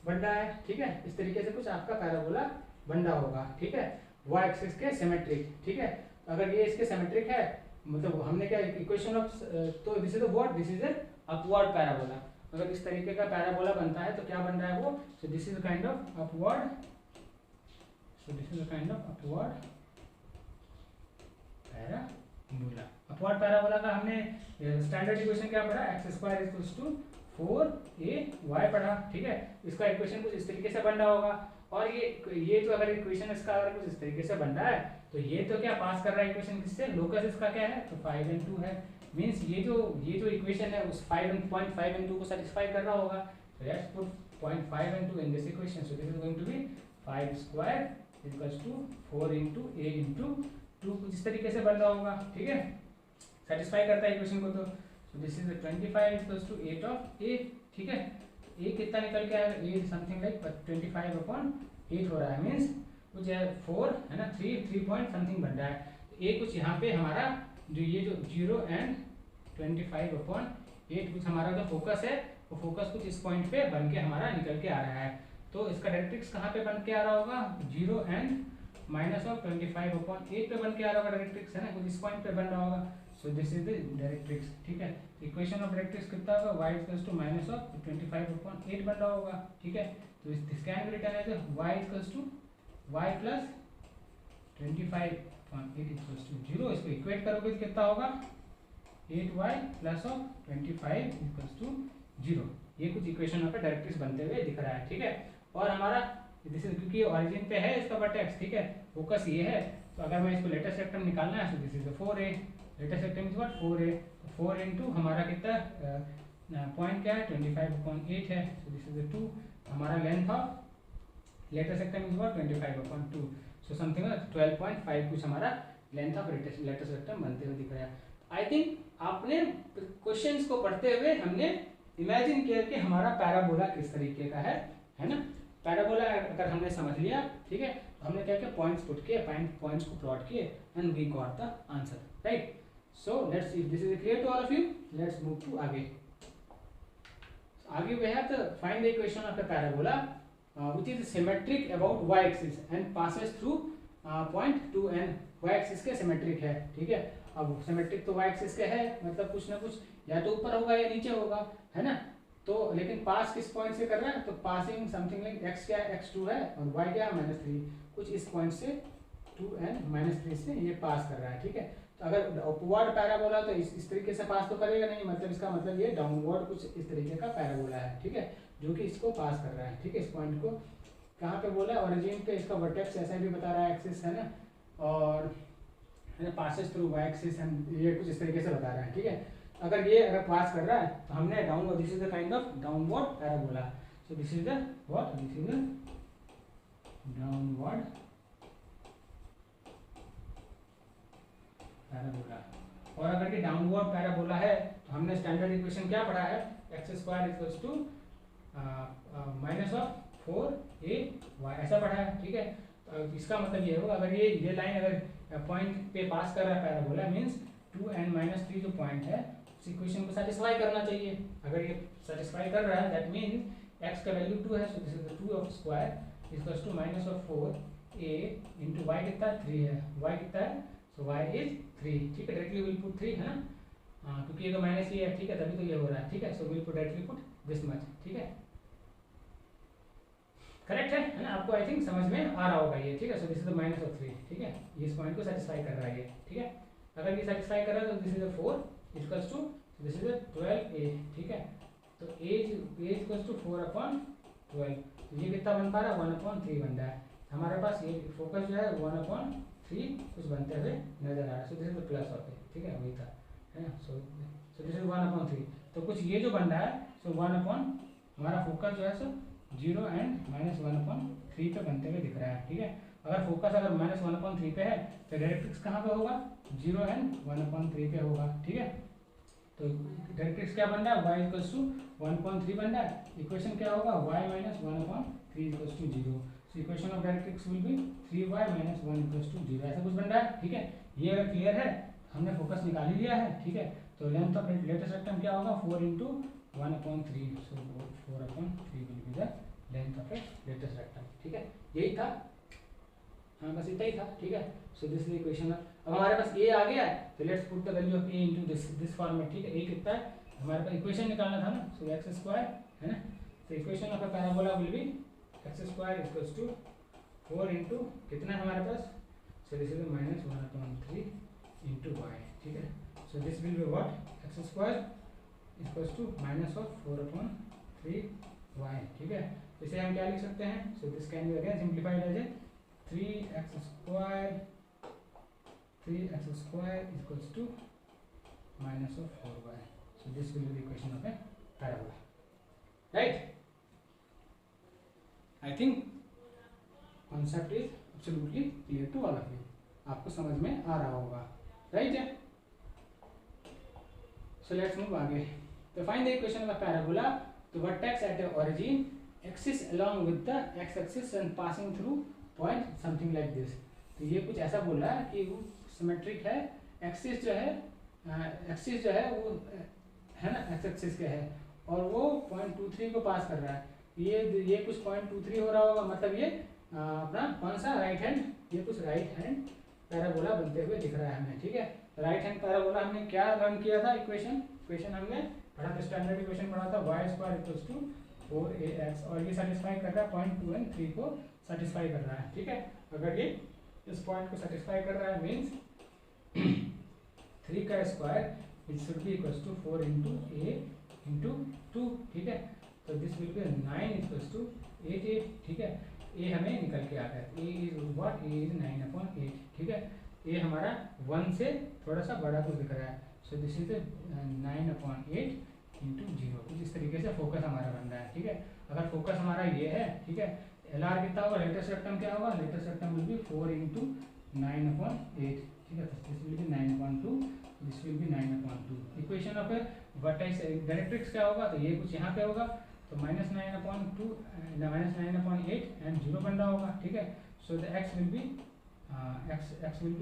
बन रहा है, ठीक है, इस तरीके से कुछ आपका पैराबोला बन रहा होगा, ठीक है, y एक्सिस के सिमेट्रिक, ठीक है। अगर ये इसके सिमेट्रिक है, मतलब हमने क्या इक्वेशन ऑफ, तो this is what, this is an upward parabola. अगर इस तरीके का पैराबोला बनता है तो क्या बन रहा है वो, सो this is kind of upward, so this is kind of upward parabola. Upward parabola का हमने स्टैंडर्ड इक्वेशन क्या पढ़ा, x² इक्वल्स टू 4ay पढ़ा, ठीक है। इसका इक्वेशन कुछ इस तरीके से बन रहा होगा, और ये तो अगर इक्वेशन इसका अगर कुछ इस तरीके से बन रहा है तो ये तो क्या पास कर रहा है इक्वेशन किससे, लोकस इसका क्या है, तो 5 and 2 है, मींस ये जो इक्वेशन है उस 5 and 2 को सेटिस्फाई कर रहा होगा। तो let's put 0.5 and 2 in this equation, so this is going to be 5² equals to 4 into a into 2, कुछ इस तरीके से बन रहा होगा, ठीक है, सेटिस्फाई करता है इक्वेशन को। तो this is 25 equals to 8 of a, ठीक है। a कितना निकल के आएगा, a समथिंग लाइक 25/8 हो रहा है, मींस कुछ 4 है ना, 3 पॉइंट समथिंग बन रहा है। तो a कुछ यहाँ पे हमारा जो ये जो 0 and 25/8 कुछ हमारा जो फोकस है, वो फोकस कुछ इस पॉइंट पे बन के हमारा निकल के आ रहा है। तो इसका डायरेक्ट्रिक्स कहाँ पे बन के आ रहा होगा, 0 and -25/8 पे बन के आ रहा होगा डायरेक्ट्रिक्स, है ना, कुछ इस पॉइंट पे बन रहा होगा। So this is the directrix, ठीक है। इक्वेशन ऑफ डायरेक्ट्रिक्स कितना होगा, y इक्वल्स टू -25/8 बन रहा होगा, ठीक है। तो this can be written as y equals to y plus 25/8 equals to 0। इसको इक्वेट करोगे तो कितना होगा, 8y plus of 25 equals to 0। ये कुछ इक्वेशन पे डायरेक्ट्रिक्स बनते हुए दिख रहा है, ठीक है। और हमारा दिस इज, क्योंकि ओरिजिन पे है इसका वर्टेक्स, ठीक है, फोकस ये है, तो अगर मैं इसको लेटेस्ट सेक्टम निकालना है, तो this is 4a, latus rectum is what 4a, 4 into हमारा कितना पॉइंट क्या है, 25/8 है, सो दिस इज 2, हमारा length of latus rectum is what 25/2, so something 12.5 कुछ हमारा लेंथ ऑफ लेटेस्ट सेक्टम बनते हुए दिख रहा है। आई थिंक आपने क्वेश्चंस को पढ़ते हुए हमने इमेजिन किया कि हमारा पैराबोला किस तरीके का है ना। पैराबोला अगर हमने समझ लिया, ठीक है, तो हमने क्या किया, पॉइंट्स पुट किए, पॉइंट्स को प्लॉट किए and we got the answer, right. So let's see, this is clear to all of you. Let's move to आगे। आगे we have to find the equation of the parabola which is symmetric about y axis and passes through point 2 and y axis के सिमेट्रिक है, ठीक है। अब सिमेट्रिक तो y एक्सिस के है, मतलब कुछ ना कुछ या तो ऊपर होगा या नीचे होगा, है ना। तो लेकिन पास किस पॉइंट से कर रहा है, तो पासिंग समथिंग लाइक x क्या है, x2 है, और y क्या है -3, कुछ इस पॉइंट से 2 and -3 से ये पास कर रहा है, ठीक है। तो अगर अपवर्ड पैराबोला तो इस तरीके से पास तो करेगा नहीं, मतलब इसका मतलब ये डाउनवर्ड कुछ इस तरीके का पैराबोला है, ठीक है, जो कि इसको पास कर रहा है, ठीक है। इस पॉइंट को कहाँ पे बोला, ओरिजिन पे, इसका वर्टेक्स ऐसा भी बता रहा है एक्सिस, है ना, और पासेस थ्रू y एक्सिस, ये कुछ इस तरीके से बता रहा है, ठीक है। अगर ये अगर पास कर रहा है तो हमने downward, this is the kind of downward parabola, so this is the what, this is the downward parabola. और अगर ये डाउनवर्ड पैराबोला है तो हमने स्टैंडर्ड इक्वेशन क्या पढ़ा है, x² इक्वल्स टू -4ay ऐसा पढ़ा है, ठीक है। तो इसका मतलब ये होगा, अगर ये लाइन अगर पॉइंट पे पास कर रहा है पैराबोला, मींस 2 and -3 जो पॉइंट है उस इक्वेशन को सेटिस्फाई करना चाहिए। अगर ये सेटिस्फाई कर रहा है दैट मींस x का वैल्यू 2 है, so this is 2 of square equals to -4 a into y कितना 3 है, y कितना है, सो y इज 3, ठीक है। डायरेक्टली विल पुट 3 है ना, हाँ क्योंकि ये तो माइनस ही है, ठीक है, तभी तो ये हो रहा है, ठीक है। So will put directly put this much, ठीक है, करेक्ट है ना। आपको आई थिंक समझ में आ रहा होगा ये, ठीक है। So this is the minus of 3, ठीक है, ये इस पॉइंट को सेटिस्फाई कर रहा है ये, ठीक है। अगर ये सेटिस्फाई कर रहा है तो this is a 4 equals to this is a 12a, ठीक है। तो a इक्वल्स टू 4/12, तो ये कितना बन पा रहा है 1/3 बन रहा है हमारे पास। ये फोकस जो है 1/3 कुछ बनते हुए नजर आ रहा है। So this is the plus of a, ठीक है, वही था, है ना। सो दिस इज 1/3, तो कुछ ये जो बन रहा है, सो 1 हमारा फोकस जो है सो 0 एंड -1/3 पे बनते हुए दिख रहा है, ठीक है। अगर फोकस अगर -1/3 पे है तो डायरेक्ट्रिक्स कहाँ पे होगा, 0 एंड 1/3 पे होगा, ठीक है। तो डायरेक्ट्रिक्स क्या बन रहा है, y इक्वल्स टू 1/3 बन रहा है। इक्वेशन क्या होगा, y - 1/3 equals to 0। So equation of directrix will be 3y - 1 equals to 0, ऐसा कुछ बन रहा है, ठीक है। ये अगर क्लियर है, हमने फोकस निकाल ही लिया है, ठीक है। तो लेंथ ऑफ लेटेस्ट रेक्टम क्या होगा, 4 × 1/3, सो 4/3 will be the length of a latus rectum, ठीक है। यही था, हाँ बस इतना ही था, ठीक है। So this is equation. अब हमारे पास a आ गया है, तो let's put the value of a into this format, ठीक है। a कितना है हमारे पास, इक्वेशन निकालना था ना, सो x² है ना। तो equation of a parabola will be x² equals to 4 into कितना है हमारे पास, so this is -1/3 into y, ठीक है। So this will be what, x² equals to -4/3y, ठीक है। इसे हम क्या लिख सकते हैं, so this can be again simplified as a 3x² equals to -4y. So this will be the equation of a parabola, right? I think concept is absolutely clear to all of you. आपको समझ में आ रहा होगा, right? So let's move आगे. To find the equation of a parabola, the vertex at the origin axis along with the x-axis and passing through point something like this. तो ये कुछ ऐसा बोल रहा है कि वो सिमेट्रिक है, एक्सिस जो है वो है ना एक्स एक्सिस के है, और वो 0.23 को पास कर रहा है। ये कुछ 0.23 हो रहा होगा, मतलब ये अपना कौन सा राइट हैंड, ये कुछ राइट हैंड पैराबोला बनते हुए दिख रहा है हमें, ठीक है। राइट हैंड पैराबोला हमने क्या लर्न किया था, इक्वेशन हमने पढ़ा था, स्टैंडर्ड इक्वेशन पढ़ा था, y² = 4ax, और ये सेटिस्फाई कर रहा है 0.2 और 3 को सेटिस्फाई कर रहा है, ठीक है। अगर ये इस पॉइंट को सेटिस्फाई कर रहा है मीन्स 3 का square it should be equals to 4 × a × 2, ठीक है। तो दिस विल बी 9 = 8, ठीक है। a हमें निकल के आ गया, a is what, a is 9/8, ठीक है। a हमारा 1 से थोड़ा सा बड़ा कुछ दिख रहा है, सो दिस इज 9/8 × 0, कुछ इस तरीके से फोकस हमारा बन रहा है, ठीक है। अगर फोकस हमारा ये है, ठीक है, LR कितना होगा, लेटेस्ट रेक्टम क्या होगा, लेटेस्ट रेक्टम विल बी 4 × 9/8, ठीक है। This will B 9/2, this will B 9/2। Equation of A vertex directrix क्या होगा, तो ये कुछ यहाँ पे होगा, तो -9/2 -9/8 एंड 0 बन रहा होगा, ठीक है। So the x will be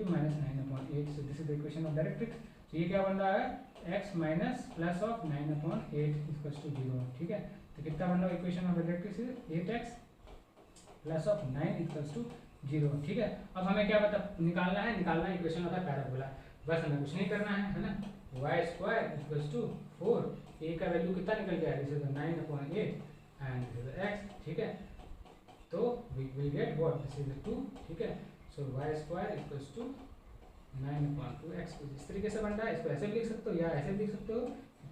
-9/8, so this is the equation of directrix. तो ये क्या बन रहा है, x minus plus of 9/8 equals to 0, ठीक है। तो कितना बन रहा है equation of directrix, 8x plus of 9 equals to 0, ठीक है। अब हमें क्या मतलब निकालना है इक्वेशन ऑफ पैराबोला, बस हमें कुछ नहीं करना है ना। y² इक्वल्स टू 4, a का वैल्यू कितना निकल गया, this is 9/8 and this is x, ठीक है। तो we will get what, this is 2, ठीक है। सो y² इक्वल्स टू 9/2x, इस तरीके से बन रहा है। इसको ऐसे भी लिख सकते हो या ऐसे भी लिख सकते हो,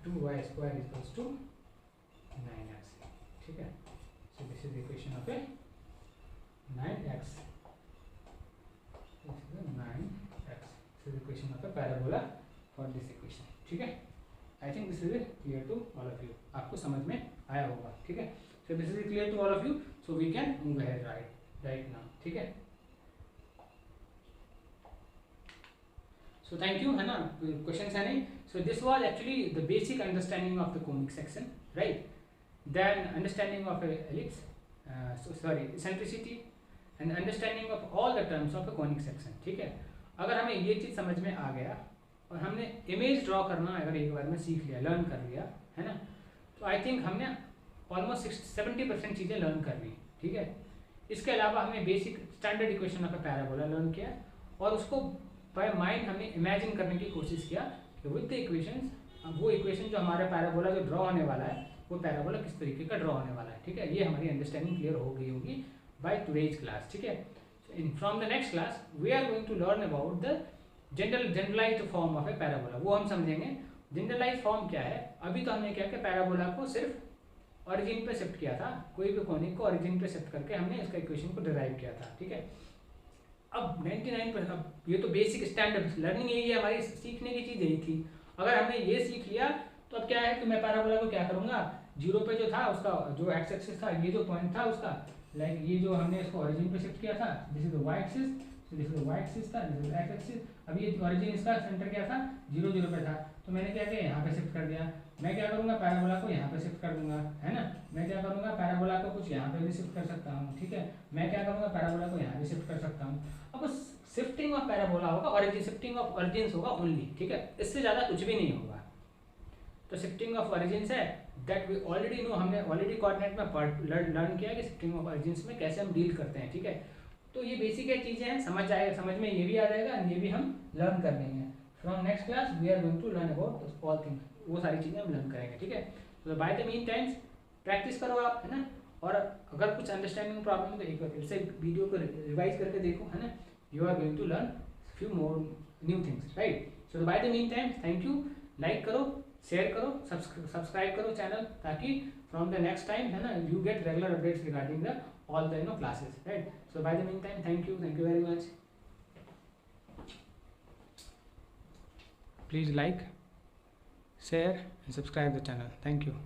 2y² इक्वल्स टू 9x, ठीक है। So this is the equation of A 9x, this is 9x, this is the equation of a parabola for this equation, ठीक है। I think this is clear to all of you, आपको समझ में आया होगा, ठीक है। So this is clear to all of you, so we can move ahead right now, ठीक है। So thank you, है ना, questions है नहीं। So this was actually the basic understanding of the conic section, right? Then understanding of a ellipse, eccentricity and understanding of all the terms of a conic section, ठीक है। अगर हमें ये चीज़ समझ में आ गया और हमने इमेज ड्रॉ करना अगर एक बार में सीख लिया, लर्न कर लिया, है ना, तो आई थिंक हमने ऑलमोस्ट 70% चीज़ें लर्न कर ली, ठीक है। इसके अलावा हमने basic standard equation of a parabola learn किया और उसको बाय माइंड हमने इमेजिन करने की कोशिश किया कि विद द इक्वेशंस, वो इक्वेशन जो हमारा पैराबोला जो ड्रॉ होने वाला है वो पैराबोला किस तरीके का ड्रॉ होने वाला है। ठीक है, ये हमारी अंडरस्टैंडिंग क्लियर हो गई होगी बाय टुडेज क्लास। ठीक है, from the next class we are going to learn about the generalized form of a parabola. वो हम समझेंगे जनरलाइज फॉर्म क्या है। अभी तो हमने क्या किया, पैराबोला को सिर्फ ओरिजिन पे शिफ्ट किया था, कोई भी कोनिक को ओरिजिन पे शिफ्ट करके हमने इसका इक्वेशन को डिराइव किया था। ठीक है, अब 99% अब ये तो बेसिक स्टैंडर्ड लर्निंग यही है, हमारी सीखने की चीज़ यही थी। अगर हमने ये सीख लिया तो अब क्या है कि मैं पैराबोला को क्या करूँगा, जीरो पे जो था उसका जो एक्स एक्सिस था, ये जो पॉइंट था उसका, लाइक ये जो हमने इसको ओरिजिन पे शिफ्ट किया था, this is the y axis, this is the y axis था, दिस इज एक्स एक्सिस। अब ये ओरिजिन इसका सेंटर क्या था, 0 0 पे था, तो मैंने क्या किया, यहाँ पे शिफ्ट कर दिया। मैं क्या करूँगा, पैराबोला को यहाँ पे शिफ्ट कर दूंगा, है ना। मैं क्या करूँगा, पैराबोला को कुछ यहाँ पे भी शिफ्ट कर सकता हूँ। ठीक है, मैं क्या करूँगा, पैराबोला को यहाँ भी शिफ्ट कर सकता हूँ। अब शिफ्टिंग ऑफ पैराबोला होगा, ओरिजिन शिफ्टिंग ऑफ ओरिजिन्स होगा ओनली। ठीक है, इससे ज़्यादा कुछ भी नहीं होगा। तो शिफ्टिंग ऑफ ओरिजिन्स है दैट वी ऑलरेडी नो, हमने ऑलरेडी कोऑर्डिनेट में लर्न किया कि शिफ्टिंग ऑफ ओरिजिन्स में कैसे हम डील करते हैं। ठीक है, तो ये बेसिक है चीज़ें हैं, समझ में ये भी आ जाएगा, ये भी हम लर्न कर लेंगे। From next class we are going to learn about all things, वो सारी चीज़ें हम लर्न करेंगे। ठीक है, तो by the mean times practice करो आप, है ना। और अगर कुछ अंडरस्टैंडिंग प्रॉब्लम तो एक बार फिर से वीडियो को रिवाइज करके देखो, है ना। You are going to learn few more new things, right. So by the mean times thank you, like करो, शेयर करो, सब्सक्राइब करो चैनल, ताकि फ्रॉम द नेक्स्ट टाइम, है ना, you get regular updates regarding the all the classes, right? So by the meantime, thank you very much. Please like, share and subscribe the channel. Thank you.